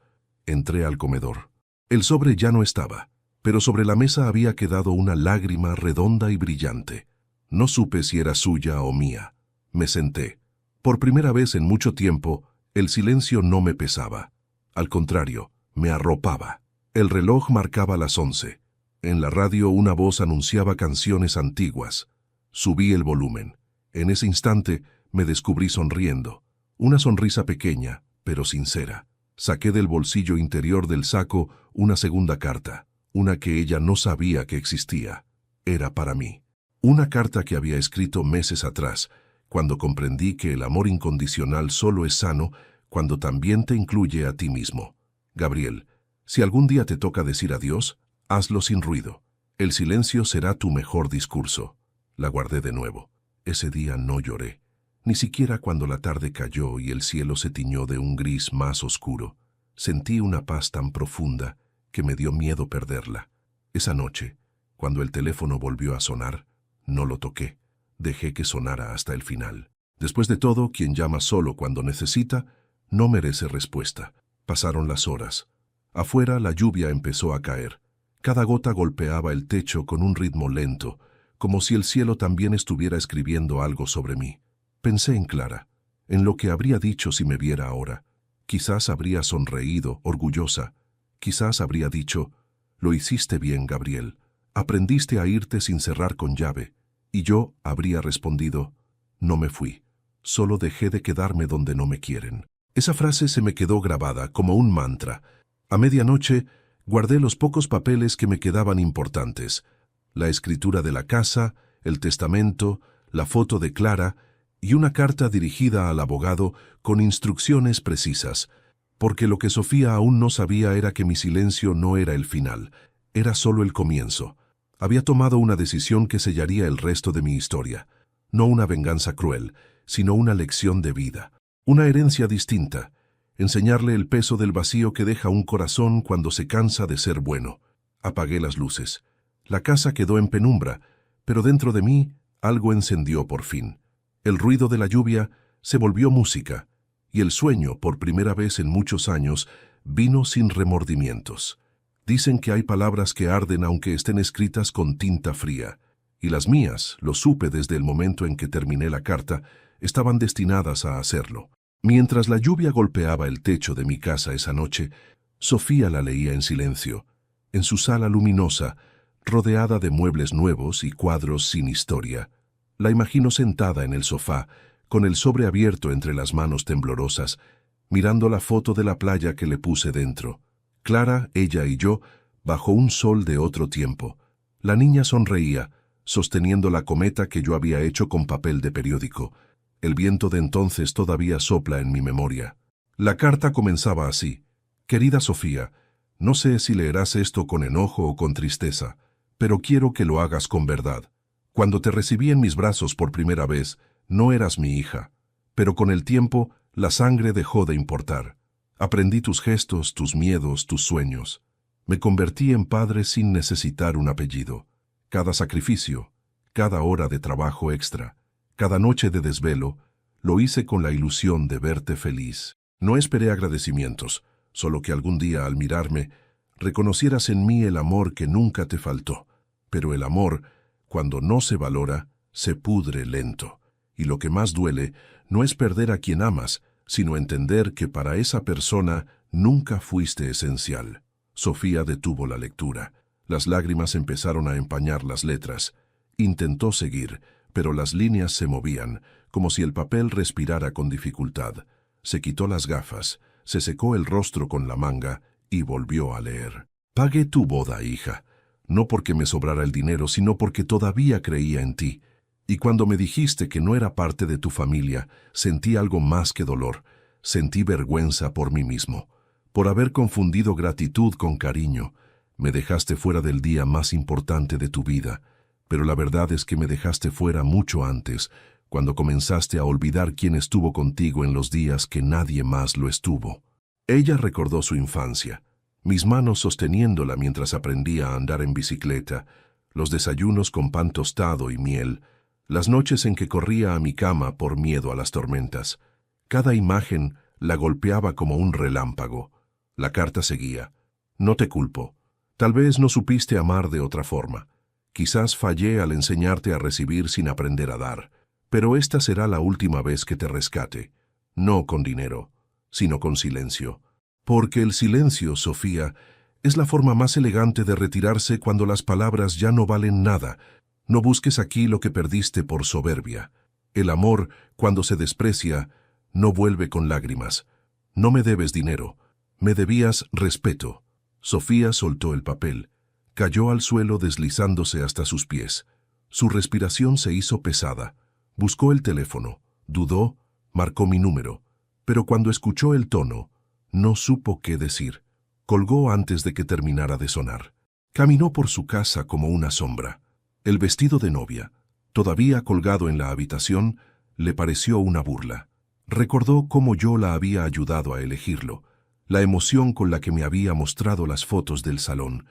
Entré al comedor. El sobre ya no estaba, pero sobre la mesa había quedado una lágrima redonda y brillante. No supe si era suya o mía. Me senté. Por primera vez en mucho tiempo, el silencio no me pesaba. Al contrario, me arropaba. El reloj marcaba las 11. En la radio una voz anunciaba canciones antiguas. Subí el volumen. En ese instante me descubrí sonriendo. Una sonrisa pequeña, pero sincera. Saqué del bolsillo interior del saco una segunda carta, una que ella no sabía que existía. Era para mí. Una carta que había escrito meses atrás, cuando comprendí que el amor incondicional solo es sano cuando también te incluye a ti mismo. Gabriel, si algún día te toca decir adiós, hazlo sin ruido. El silencio será tu mejor discurso. La guardé de nuevo. Ese día no lloré, ni siquiera cuando la tarde cayó y el cielo se tiñó de un gris más oscuro. Sentí una paz tan profunda que me dio miedo perderla. Esa noche, cuando el teléfono volvió a sonar, no lo toqué. Dejé que sonara hasta el final. Después de todo, quien llama solo cuando necesita, no merece respuesta. Pasaron las horas. Afuera la lluvia empezó a caer. Cada gota golpeaba el techo con un ritmo lento, como si el cielo también estuviera escribiendo algo sobre mí. Pensé en Clara, en lo que habría dicho si me viera ahora. Quizás habría sonreído, orgullosa. Quizás habría dicho: lo hiciste bien, Gabriel. Aprendiste a irte sin cerrar con llave. Y yo habría respondido: no me fui. Solo dejé de quedarme donde no me quieren. Esa frase se me quedó grabada como un mantra. A medianoche, guardé los pocos papeles que me quedaban importantes: la escritura de la casa, el testamento, la foto de Clara y una carta dirigida al abogado con instrucciones precisas, porque lo que Sofía aún no sabía era que mi silencio no era el final, era solo el comienzo. Había tomado una decisión que sellaría el resto de mi historia, no una venganza cruel, sino una lección de vida, una herencia distinta, enseñarle el peso del vacío que deja un corazón cuando se cansa de ser bueno. Apagué las luces. La casa quedó en penumbra, pero dentro de mí algo encendió por fin. El ruido de la lluvia se volvió música, y el sueño, por primera vez en muchos años, vino sin remordimientos. Dicen que hay palabras que arden aunque estén escritas con tinta fría, y las mías, lo supe desde el momento en que terminé la carta, estaban destinadas a hacerlo. Mientras la lluvia golpeaba el techo de mi casa esa noche, Sofía la leía en silencio, en su sala luminosa, rodeada de muebles nuevos y cuadros sin historia. La imagino sentada en el sofá, con el sobre abierto entre las manos temblorosas, mirando la foto de la playa que le puse dentro. Clara, ella y yo, bajo un sol de otro tiempo. La niña sonreía, sosteniendo la cometa que yo había hecho con papel de periódico. El viento de entonces todavía sopla en mi memoria. La carta comenzaba así: Querida Sofía, no sé si leerás esto con enojo o con tristeza, pero quiero que lo hagas con verdad. Cuando te recibí en mis brazos por primera vez, no eras mi hija, pero con el tiempo la sangre dejó de importar. Aprendí tus gestos, tus miedos, tus sueños. Me convertí en padre sin necesitar un apellido. Cada sacrificio, cada hora de trabajo extra, Cada noche de desvelo, lo hice con la ilusión de verte feliz. No esperé agradecimientos, solo que algún día al mirarme, reconocieras en mí el amor que nunca te faltó. Pero el amor, cuando no se valora, se pudre lento. Y lo que más duele no es perder a quien amas, sino entender que para esa persona nunca fuiste esencial. Sofía detuvo la lectura. Las lágrimas empezaron a empañar las letras. Intentó seguir, pero las líneas se movían, como si el papel respirara con dificultad. Se quitó las gafas, se secó el rostro con la manga y volvió a leer. Pagué tu boda, hija, no porque me sobrara el dinero, sino porque todavía creía en ti. Y cuando me dijiste que no era parte de tu familia, sentí algo más que dolor. Sentí vergüenza por mí mismo, por haber confundido gratitud con cariño. Me dejaste fuera del día más importante de tu vida, pero la verdad es que me dejaste fuera mucho antes, cuando comenzaste a olvidar quién estuvo contigo en los días que nadie más lo estuvo. Ella recordó su infancia, mis manos sosteniéndola mientras aprendía a andar en bicicleta, los desayunos con pan tostado y miel, las noches en que corría a mi cama por miedo a las tormentas. Cada imagen la golpeaba como un relámpago. La carta seguía. No te culpo. Tal vez no supiste amar de otra forma. Quizás fallé al enseñarte a recibir sin aprender a dar. Pero esta será la última vez que te rescate. No con dinero, sino con silencio. Porque el silencio, Sofía, es la forma más elegante de retirarse cuando las palabras ya no valen nada. No busques aquí lo que perdiste por soberbia. El amor, cuando se desprecia, no vuelve con lágrimas. No me debes dinero. Me debías respeto. Sofía soltó el papel. Cayó al suelo deslizándose hasta sus pies. Su respiración se hizo pesada. Buscó el teléfono. Dudó, marcó mi número. Pero cuando escuchó el tono, no supo qué decir. Colgó antes de que terminara de sonar. Caminó por su casa como una sombra. El vestido de novia, todavía colgado en la habitación, le pareció una burla. Recordó cómo yo la había ayudado a elegirlo, la emoción con la que me había mostrado las fotos del salón,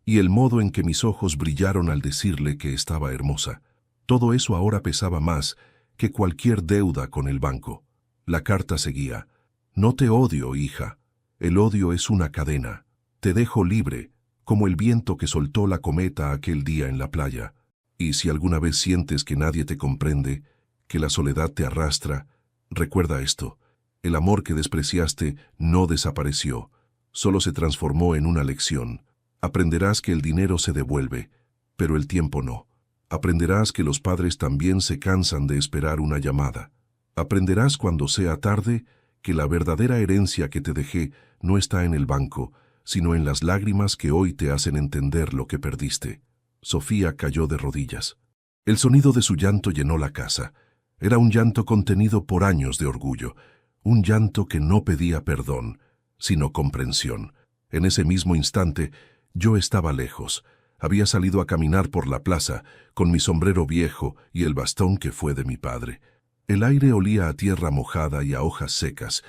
y el modo en que mis ojos brillaron al decirle que estaba hermosa. Todo eso ahora pesaba más que cualquier deuda con el banco. La carta seguía. No te odio, hija. El odio es una cadena. Te dejo libre, como el viento que soltó la cometa aquel día en la playa. Y si alguna vez sientes que nadie te comprende, que la soledad te arrastra, recuerda esto. El amor que despreciaste no desapareció, solo se transformó en una lección. Aprenderás que el dinero se devuelve, pero el tiempo no. Aprenderás que los padres también se cansan de esperar una llamada. Aprenderás cuando sea tarde que la verdadera herencia que te dejé no está en el banco, sino en las lágrimas que hoy te hacen entender lo que perdiste. Sofía cayó de rodillas. El sonido de su llanto llenó la casa. Era un llanto contenido por años de orgullo, un llanto que no pedía perdón, sino comprensión. En ese mismo instante, yo estaba lejos. Había salido a caminar por la plaza, con mi sombrero viejo y el bastón que fue de mi padre. El aire olía a tierra mojada y a hojas secas.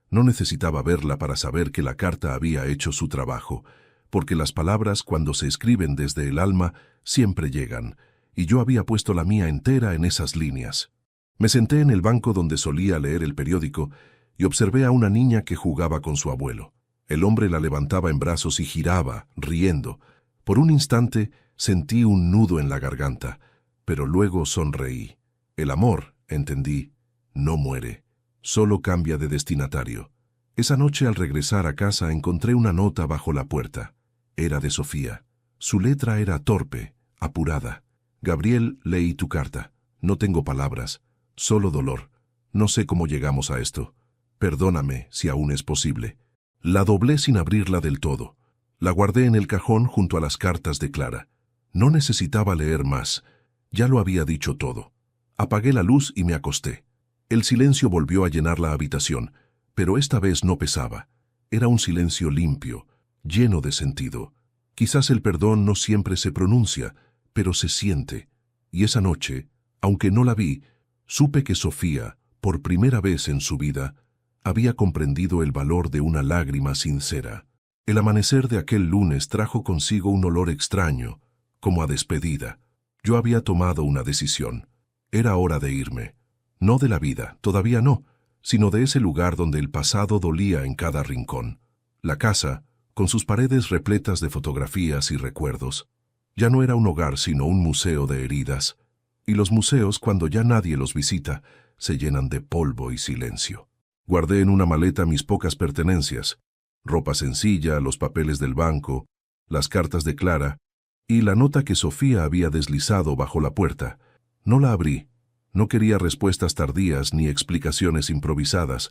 No necesitaba verla para saber que la carta había hecho su trabajo, porque las palabras, cuando se escriben desde el alma, siempre llegan, y yo había puesto la mía entera en esas líneas. Me senté en el banco donde solía leer el periódico y observé a una niña que jugaba con su abuelo. El hombre la levantaba en brazos y giraba, riendo. Por un instante sentí un nudo en la garganta, pero luego sonreí. El amor, entendí, no muere, solo cambia de destinatario. Esa noche al regresar a casa encontré una nota bajo la puerta. Era de Sofía. Su letra era torpe, apurada. Gabriel, leí tu carta. No tengo palabras, solo dolor. No sé cómo llegamos a esto. Perdóname si aún es posible. La doblé sin abrirla del todo. La guardé en el cajón junto a las cartas de Clara. No necesitaba leer más. Ya lo había dicho todo. Apagué la luz y me acosté. El silencio volvió a llenar la habitación, pero esta vez no pesaba. Era un silencio limpio, lleno de sentido. Quizás el perdón no siempre se pronuncia, pero se siente. Y esa noche, aunque no la vi, supe que Sofía, por primera vez en su vida, había comprendido el valor de una lágrima sincera. El amanecer de aquel lunes trajo consigo un olor extraño, como a despedida. Yo había tomado una decisión. Era hora de irme. No de la vida, todavía no, sino de ese lugar donde el pasado dolía en cada rincón. La casa, con sus paredes repletas de fotografías y recuerdos, ya no era un hogar sino un museo de heridas, y los museos, cuando ya nadie los visita, se llenan de polvo y silencio. Guardé en una maleta mis pocas pertenencias, ropa sencilla, los papeles del banco, las cartas de Clara y la nota que Sofía había deslizado bajo la puerta. No la abrí. No quería respuestas tardías ni explicaciones improvisadas.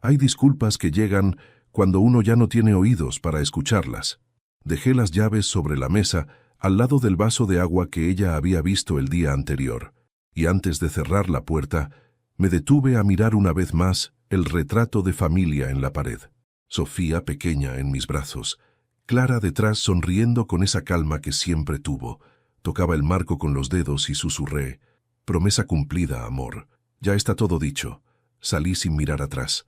Hay disculpas que llegan cuando uno ya no tiene oídos para escucharlas. Dejé las llaves sobre la mesa al lado del vaso de agua que ella había visto el día anterior, y antes de cerrar la puerta, me detuve a mirar una vez más el retrato de familia en la pared. Sofía pequeña en mis brazos, Clara detrás sonriendo con esa calma que siempre tuvo. Tocaba el marco con los dedos y susurré: «Promesa cumplida, amor. Ya está todo dicho». Salí sin mirar atrás.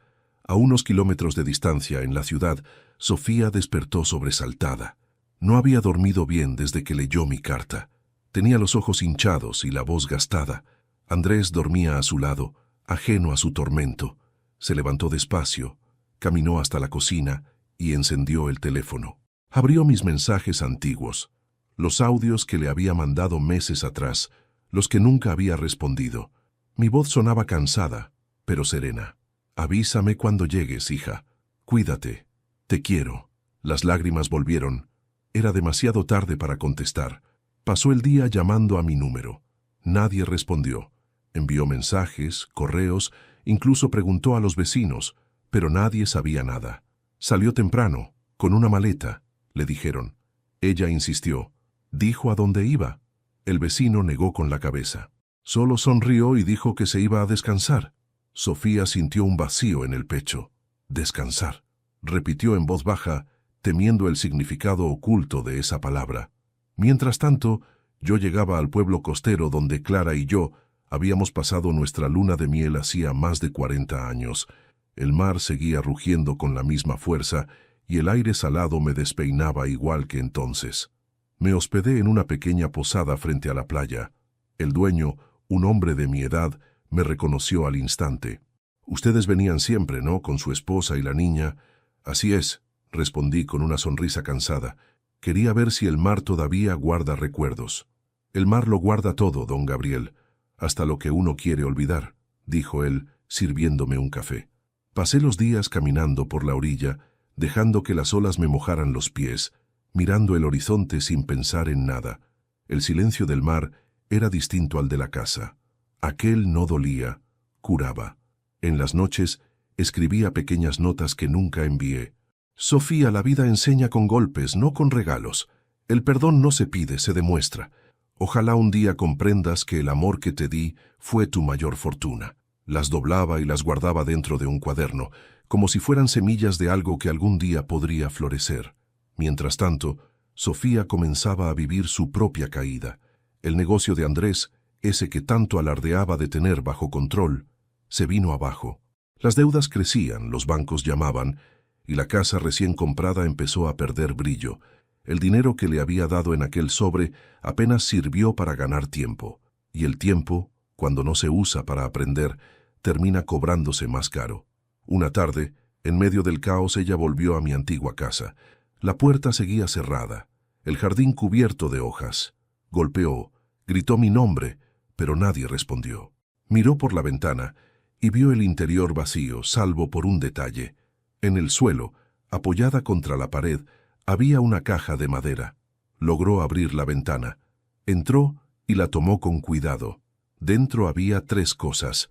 A unos kilómetros de distancia, en la ciudad, Sofía despertó sobresaltada. No había dormido bien desde que leyó mi carta. Tenía los ojos hinchados y la voz gastada. Andrés dormía a su lado, ajeno a su tormento. Se levantó despacio, caminó hasta la cocina y encendió el teléfono. Abrió mis mensajes antiguos, los audios que le había mandado meses atrás, los que nunca había respondido. Mi voz sonaba cansada, pero serena. «Avísame cuando llegues, hija. Cuídate. Te quiero». Las lágrimas volvieron. Era demasiado tarde para contestar. Pasó el día llamando a mi número. Nadie respondió. Envió mensajes, correos, incluso preguntó a los vecinos, pero nadie sabía nada. Salió temprano, con una maleta, le dijeron. Ella insistió. Dijo a dónde iba. El vecino negó con la cabeza. Solo sonrió y dijo que se iba a descansar. Sofía sintió un vacío en el pecho. «Descansar», repitió en voz baja, temiendo el significado oculto de esa palabra. Mientras tanto, yo llegaba al pueblo costero donde Clara y yo habíamos pasado nuestra luna de miel hacía más de 40 años. El mar seguía rugiendo con la misma fuerza y el aire salado me despeinaba igual que entonces. Me hospedé en una pequeña posada frente a la playa. El dueño, un hombre de mi edad, me reconoció al instante. «Ustedes venían siempre, ¿no? Con su esposa y la niña». «Así es», respondí con una sonrisa cansada. «Quería ver si el mar todavía guarda recuerdos». «El mar lo guarda todo, don Gabriel, hasta lo que uno quiere olvidar», dijo él, sirviéndome un café. Pasé los días caminando por la orilla, dejando que las olas me mojaran los pies, mirando el horizonte sin pensar en nada. El silencio del mar era distinto al de la casa. Aquel no dolía, curaba. En las noches escribía pequeñas notas que nunca envié. «Sofía, la vida enseña con golpes, no con regalos. El perdón no se pide, se demuestra. Ojalá un día comprendas que el amor que te di fue tu mayor fortuna». Las doblaba y las guardaba dentro de un cuaderno, como si fueran semillas de algo que algún día podría florecer. Mientras tanto, Sofía comenzaba a vivir su propia caída. El negocio de Andrés, ese que tanto alardeaba de tener bajo control, se vino abajo. Las deudas crecían, los bancos llamaban, y la casa recién comprada empezó a perder brillo. El dinero que le había dado en aquel sobre apenas sirvió para ganar tiempo, y el tiempo, cuando no se usa para aprender, termina cobrándose más caro. Una tarde, en medio del caos, ella volvió a mi antigua casa. La puerta seguía cerrada, el jardín cubierto de hojas. Golpeó, gritó mi nombre, pero nadie respondió. Miró por la ventana y vio el interior vacío, salvo por un detalle. En el suelo, apoyada contra la pared, había una caja de madera. Logró abrir la ventana. Entró y la tomó con cuidado. Dentro había 3 cosas.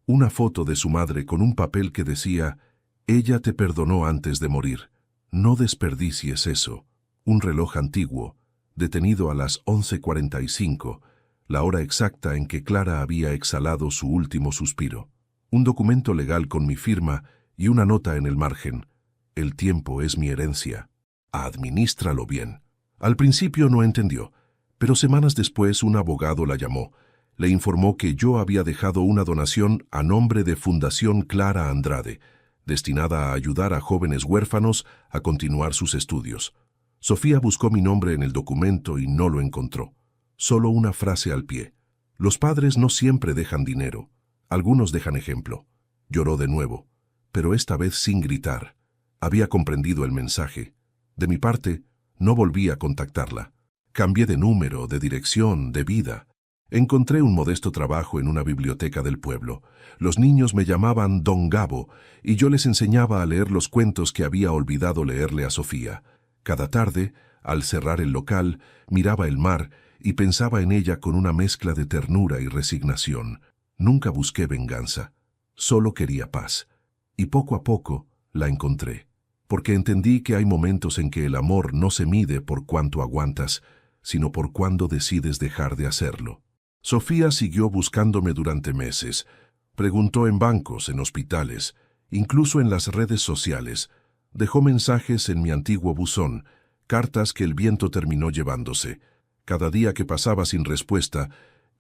Una foto de su madre con un papel que decía: «Ella te perdonó antes de morir. No desperdicies eso». Un reloj antiguo, detenido a las 11:45, la hora exacta en que Clara había exhalado su último suspiro. Un documento legal con mi firma y una nota en el margen: «El tiempo es mi herencia. Adminístralo bien». Al principio no entendió, pero semanas después un abogado la llamó. Le informó que yo había dejado una donación a nombre de Fundación Clara Andrade, destinada a ayudar a jóvenes huérfanos a continuar sus estudios. Sofía buscó mi nombre en el documento y no lo encontró. Solo una frase al pie: «Los padres no siempre dejan dinero. Algunos dejan ejemplo. Lloró de nuevo, pero esta vez sin gritar. Había comprendido el mensaje. De mi parte, no volví a contactarla. Cambié de número, de dirección, de vida. Encontré un modesto trabajo en una biblioteca del pueblo. Los niños me llamaban Don Gabo y yo les enseñaba a leer los cuentos que había olvidado leerle a Sofía. Cada tarde, al cerrar el local, miraba el mar y pensaba en ella con una mezcla de ternura y resignación. Nunca busqué venganza, solo quería paz. Y poco a poco la encontré, porque entendí que hay momentos en que el amor no se mide por cuánto aguantas, sino por cuándo decides dejar de hacerlo. Sofía siguió buscándome durante meses. Preguntó en bancos, en hospitales, incluso en las redes sociales. Dejó mensajes en mi antiguo buzón, cartas que el viento terminó llevándose. Cada día que pasaba sin respuesta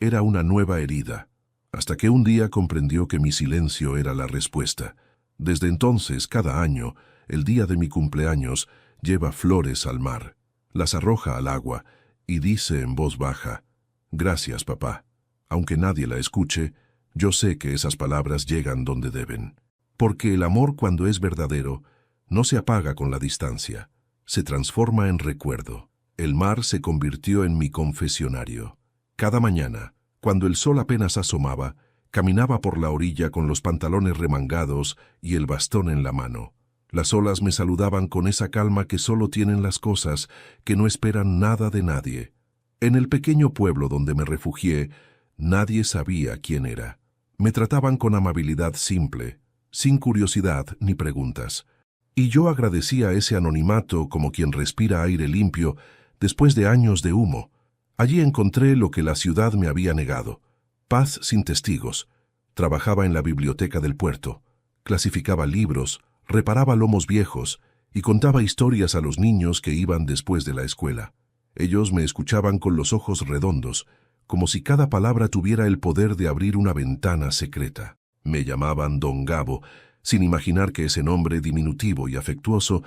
era una nueva herida, hasta que un día comprendió que mi silencio era la respuesta. Desde entonces, cada año, el día de mi cumpleaños, lleva flores al mar, las arroja al agua y dice en voz baja: «Gracias, papá». Aunque nadie la escuche, yo sé que esas palabras llegan donde deben. Porque el amor, cuando es verdadero, no se apaga con la distancia, se transforma en recuerdo. El mar se convirtió en mi confesionario. Cada mañana, cuando el sol apenas asomaba, caminaba por la orilla con los pantalones remangados y el bastón en la mano. Las olas me saludaban con esa calma que solo tienen las cosas que no esperan nada de nadie. En el pequeño pueblo donde me refugié, nadie sabía quién era. Me trataban con amabilidad simple, sin curiosidad ni preguntas. Y yo agradecía ese anonimato como quien respira aire limpio después de años de humo. Allí encontré lo que la ciudad me había negado: paz sin testigos. Trabajaba en la biblioteca del puerto, clasificaba libros, reparaba lomos viejos y contaba historias a los niños que iban después de la escuela. Ellos me escuchaban con los ojos redondos, como si cada palabra tuviera el poder de abrir una ventana secreta. Me llamaban Don Gabo, sin imaginar que ese nombre diminutivo y afectuoso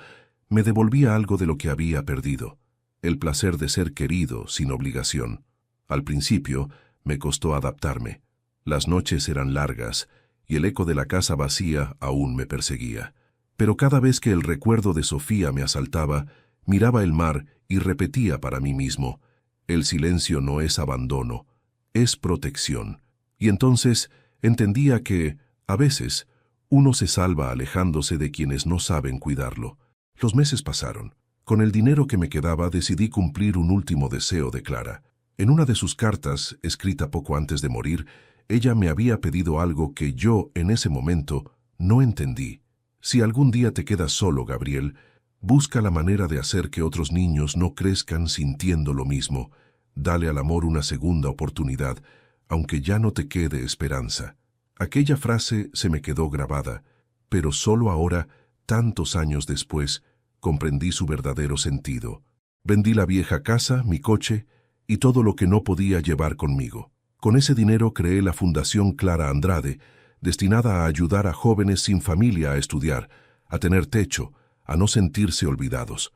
me devolvía algo de lo que había perdido: el placer de ser querido sin obligación. Al principio me costó adaptarme. Las noches eran largas y el eco de la casa vacía aún me perseguía. Pero cada vez que el recuerdo de Sofía me asaltaba, miraba el mar y repetía para mí mismo: el silencio no es abandono, es protección. Y entonces entendía que, a veces, uno se salva alejándose de quienes no saben cuidarlo. Los meses pasaron. Con el dinero que me quedaba decidí cumplir un último deseo de Clara. En una de sus cartas, escrita poco antes de morir, ella me había pedido algo que yo, en ese momento, no entendí. Si algún día te quedas solo, Gabriel, busca la manera de hacer que otros niños no crezcan sintiendo lo mismo. Dale al amor una segunda oportunidad, aunque ya no te quede esperanza. Aquella frase se me quedó grabada, pero solo ahora, tantos años después, comprendí su verdadero sentido. Vendí la vieja casa, mi coche y todo lo que no podía llevar conmigo. Con ese dinero creé la Fundación Clara Andrade, destinada a ayudar a jóvenes sin familia a estudiar, a tener techo, a no sentirse olvidados.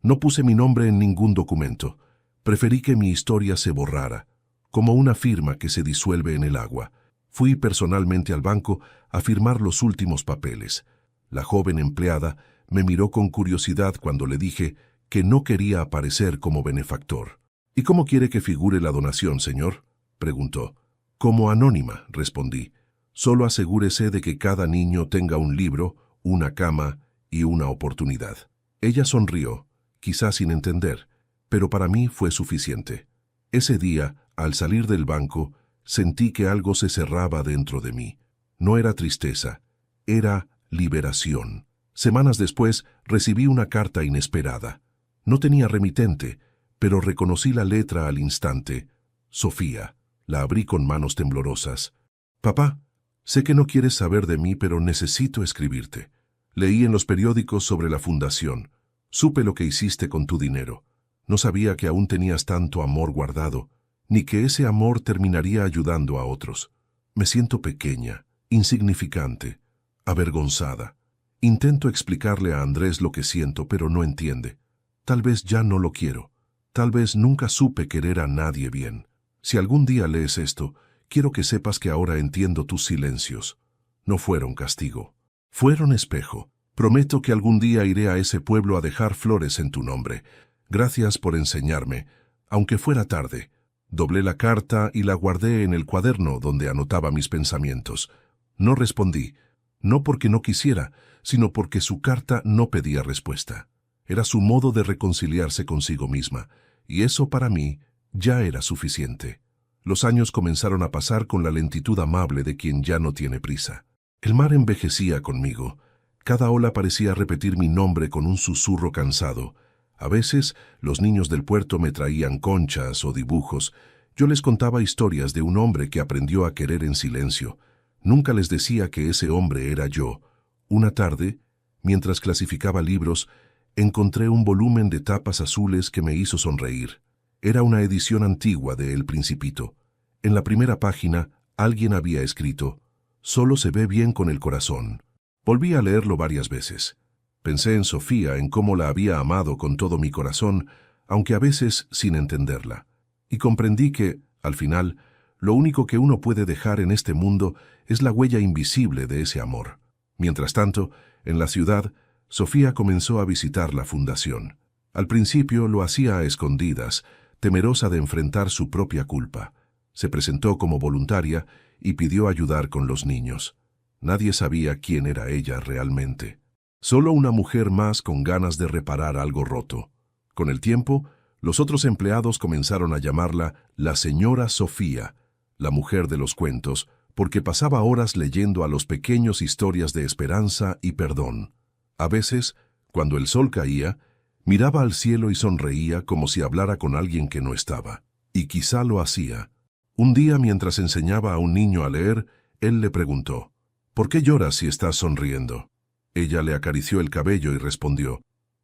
No puse mi nombre en ningún documento. Preferí que mi historia se borrara, como una firma que se disuelve en el agua. Fui personalmente al banco a firmar los últimos papeles. La joven empleada me miró con curiosidad cuando le dije que no quería aparecer como benefactor. «¿Y cómo quiere que figure la donación, señor?», preguntó. «Como anónima», respondí. «Solo asegúrese de que cada niño tenga un libro, una cama y una oportunidad». Ella sonrió, quizás sin entender, pero para mí fue suficiente. Ese día, al salir del banco, sentí que algo se cerraba dentro de mí. No era tristeza, era liberación. Semanas después recibí una carta inesperada. No tenía remitente, pero reconocí la letra al instante. Sofía. La abrí con manos temblorosas. «Papá, sé que no quieres saber de mí, pero necesito escribirte. Leí en los periódicos sobre la fundación. Supe lo que hiciste con tu dinero. No sabía que aún tenías tanto amor guardado, ni que ese amor terminaría ayudando a otros. Me siento pequeña, insignificante, avergonzada. Intento explicarle a Andrés lo que siento, pero no entiende. Tal vez ya no lo quiero. Tal vez nunca supe querer a nadie bien. Si algún día lees esto, quiero que sepas que ahora entiendo tus silencios. No fueron castigo. Fueron espejo. Prometo que algún día iré a ese pueblo a dejar flores en tu nombre. Gracias por enseñarme, aunque fuera tarde. Doblé la carta y la guardé en el cuaderno donde anotaba mis pensamientos. No respondí, no porque no quisiera, sino porque su carta no pedía respuesta. Era su modo de reconciliarse consigo misma, y eso para mí ya era suficiente. Los años comenzaron a pasar con la lentitud amable de quien ya no tiene prisa. El mar envejecía conmigo. Cada ola parecía repetir mi nombre con un susurro cansado. A veces, los niños del puerto me traían conchas o dibujos. Yo les contaba historias de un hombre que aprendió a querer en silencio. Nunca les decía que ese hombre era yo. Una tarde, mientras clasificaba libros, encontré un volumen de tapas azules que me hizo sonreír. Era una edición antigua de El Principito. En la primera página, alguien había escrito: «Solo se ve bien con el corazón». Volví a leerlo varias veces. Pensé en Sofía, en cómo la había amado con todo mi corazón, aunque a veces sin entenderla. Y comprendí que, al final, lo único que uno puede dejar en este mundo es la huella invisible de ese amor. Mientras tanto, en la ciudad, Sofía comenzó a visitar la fundación. Al principio lo hacía a escondidas, temerosa de enfrentar su propia culpa. Se presentó como voluntaria y pidió ayudar con los niños. Nadie sabía quién era ella realmente. Solo una mujer más con ganas de reparar algo roto. Con el tiempo, los otros empleados comenzaron a llamarla la señora Sofía, la mujer de los cuentos, porque pasaba horas leyendo a los pequeños historias de esperanza y perdón. A veces, cuando el sol caía, miraba al cielo y sonreía como si hablara con alguien que no estaba. Y quizá lo hacía. Un día, mientras enseñaba a un niño a leer, él le preguntó: «¿Por qué lloras si estás sonriendo?». Ella le acarició el cabello y respondió: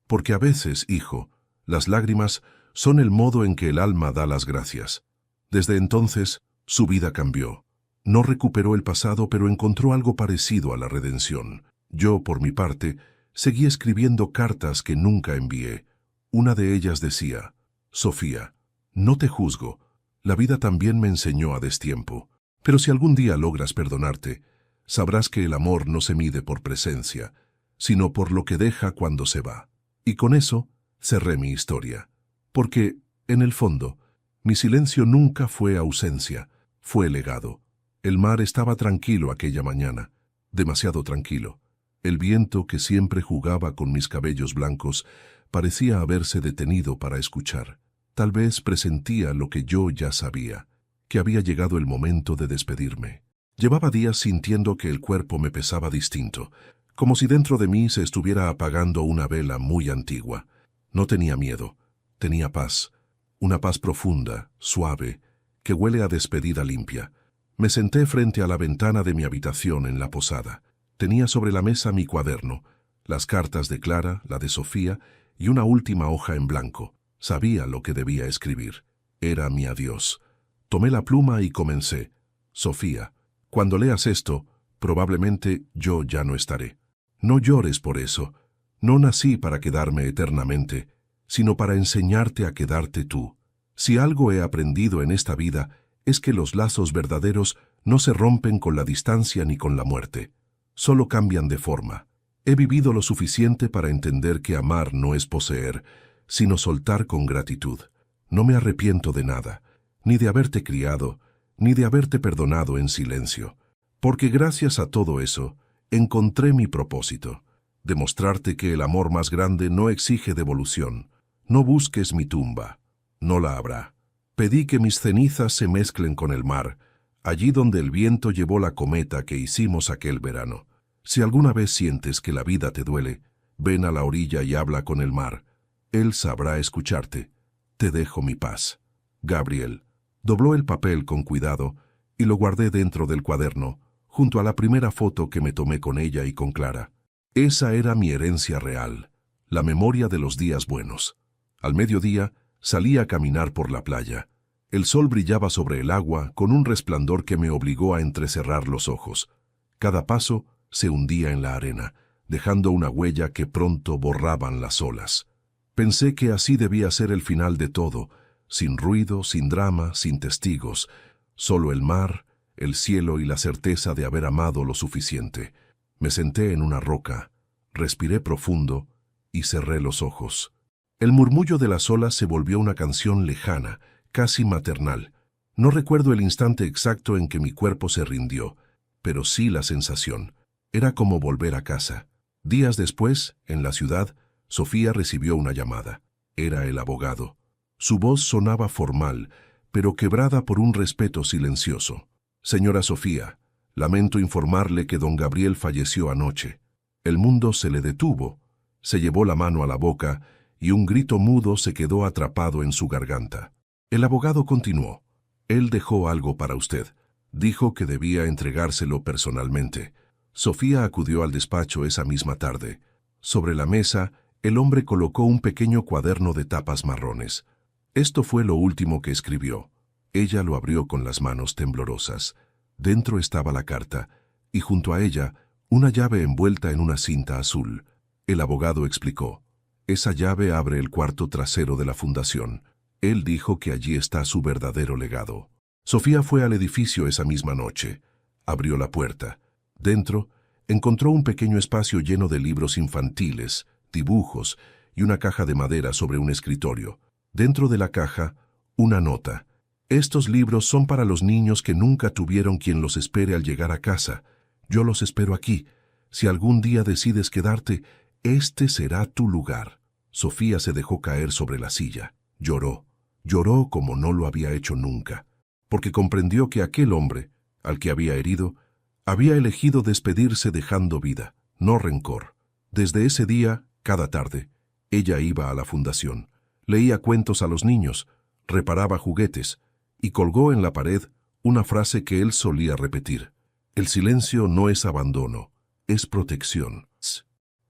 «Porque a veces, hijo, las lágrimas son el modo en que el alma da las gracias». Desde entonces, su vida cambió. No recuperó el pasado, pero encontró algo parecido a la redención. Yo, por mi parte, seguí escribiendo cartas que nunca envié. Una de ellas decía: «Sofía, no te juzgo. La vida también me enseñó a destiempo. Pero si algún día logras perdonarte, sabrás que el amor no se mide por presencia, sino por lo que deja cuando se va». Y con eso cerré mi historia. Porque, en el fondo, mi silencio nunca fue ausencia, fue legado. El mar estaba tranquilo aquella mañana, demasiado tranquilo. El viento, que siempre jugaba con mis cabellos blancos, parecía haberse detenido para escuchar. Tal vez presentía lo que yo ya sabía, que había llegado el momento de despedirme. Llevaba días sintiendo que el cuerpo me pesaba distinto, como si dentro de mí se estuviera apagando una vela muy antigua. No tenía miedo, tenía paz, una paz profunda, suave, que huele a despedida limpia. Me senté frente a la ventana de mi habitación en la posada. Tenía sobre la mesa mi cuaderno, las cartas de Clara, la de Sofía y una última hoja en blanco. Sabía lo que debía escribir. Era mi adiós. Tomé la pluma y comencé: «Sofía, cuando leas esto, probablemente yo ya no estaré. No llores por eso. No nací para quedarme eternamente, sino para enseñarte a quedarte tú. Si algo he aprendido en esta vida, es que los lazos verdaderos no se rompen con la distancia ni con la muerte. Solo cambian de forma. He vivido lo suficiente para entender que amar no es poseer, sino soltar con gratitud. No me arrepiento de nada, ni de haberte criado, ni de haberte perdonado en silencio. Porque gracias a todo eso, encontré mi propósito: demostrarte que el amor más grande no exige devolución. No busques mi tumba, no la habrá. Pedí que mis cenizas se mezclen con el mar, allí donde el viento llevó la cometa que hicimos aquel verano. Si alguna vez sientes que la vida te duele, ven a la orilla y habla con el mar. Él sabrá escucharte. Te dejo mi paz. Gabriel». Dobló el papel con cuidado y lo guardé dentro del cuaderno, junto a la primera foto que me tomé con ella y con Clara. Esa era mi herencia real, la memoria de los días buenos. Al mediodía, salí a caminar por la playa. El sol brillaba sobre el agua con un resplandor que me obligó a entrecerrar los ojos. Cada paso se hundía en la arena, dejando una huella que pronto borraban las olas. Pensé que así debía ser el final de todo, sin ruido, sin drama, sin testigos, solo el mar, el cielo y la certeza de haber amado lo suficiente. Me senté en una roca, respiré profundo y cerré los ojos. El murmullo de las olas se volvió una canción lejana, casi maternal. No recuerdo el instante exacto en que mi cuerpo se rindió, pero sí la sensación. Era como volver a casa. Días después, en la ciudad, Sofía recibió una llamada. Era el abogado. Su voz sonaba formal, pero quebrada por un respeto silencioso. Señora Sofía, lamento informarle que don Gabriel falleció anoche. El mundo se le detuvo, se llevó la mano a la boca y un grito mudo se quedó atrapado en su garganta. El abogado continuó. Él dejó algo para usted. Dijo que debía entregárselo personalmente. Sofía acudió al despacho esa misma tarde. Sobre la mesa, el hombre colocó un pequeño cuaderno de tapas marrones. Esto fue lo último que escribió. Ella lo abrió con las manos temblorosas. Dentro estaba la carta, y junto a ella, una llave envuelta en una cinta azul. El abogado explicó. Esa llave abre el cuarto trasero de la fundación. Él dijo que allí está su verdadero legado. Sofía fue al edificio esa misma noche. Abrió la puerta. Dentro, encontró un pequeño espacio lleno de libros infantiles, dibujos y una caja de madera sobre un escritorio. Dentro de la caja, una nota. Estos libros son para los niños que nunca tuvieron quien los espere al llegar a casa. Yo los espero aquí. Si algún día decides quedarte, este será tu lugar. Sofía se dejó caer sobre la silla. Lloró. Lloró como no lo había hecho nunca, porque comprendió que aquel hombre, al que había herido, había elegido despedirse dejando vida, no rencor. Desde ese día, cada tarde, ella iba a la fundación, leía cuentos a los niños, reparaba juguetes y colgó en la pared una frase que él solía repetir. El silencio no es abandono, es protección.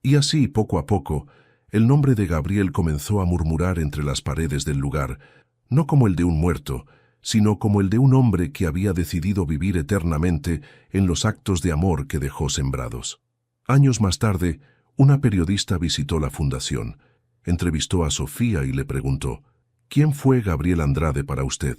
Y así, poco a poco, el nombre de Gabriel comenzó a murmurar entre las paredes del lugar, no como el de un muerto, sino como el de un hombre que había decidido vivir eternamente en los actos de amor que dejó sembrados. Años más tarde, una periodista visitó la fundación, entrevistó a Sofía y le preguntó, ¿quién fue Gabriel Andrade para usted?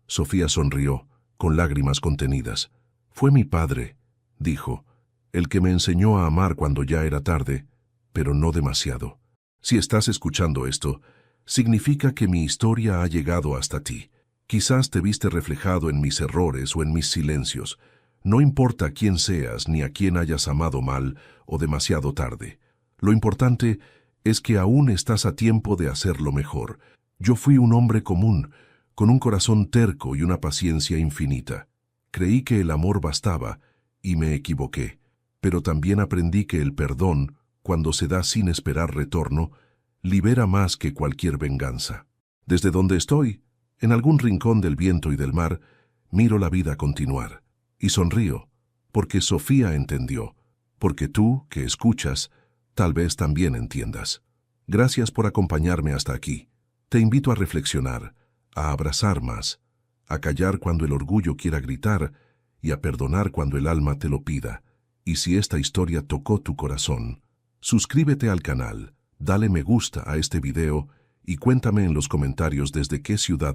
Sofía sonrió, con lágrimas contenidas. Fue mi padre, dijo, el que me enseñó a amar cuando ya era tarde, pero no demasiado. Si estás escuchando esto, significa que mi historia ha llegado hasta ti. Quizás te viste reflejado en mis errores o en mis silencios. No importa quién seas ni a quién hayas amado mal o demasiado tarde. Lo importante es que aún estás a tiempo de hacerlo mejor. Yo fui un hombre común, con un corazón terco y una paciencia infinita. Creí que el amor bastaba y me equivoqué, pero también aprendí que el perdón, cuando se da sin esperar retorno, libera más que cualquier venganza. Desde donde estoy, en algún rincón del viento y del mar, miro la vida continuar y sonrío, porque Sofía entendió, porque tú, que escuchas, tal vez también entiendas. Gracias por acompañarme hasta aquí. Te invito a reflexionar, a abrazar más, a callar cuando el orgullo quiera gritar y a perdonar cuando el alma te lo pida. Y si esta historia tocó tu corazón, suscríbete al canal, dale me gusta a este video y cuéntame en los comentarios desde qué ciudad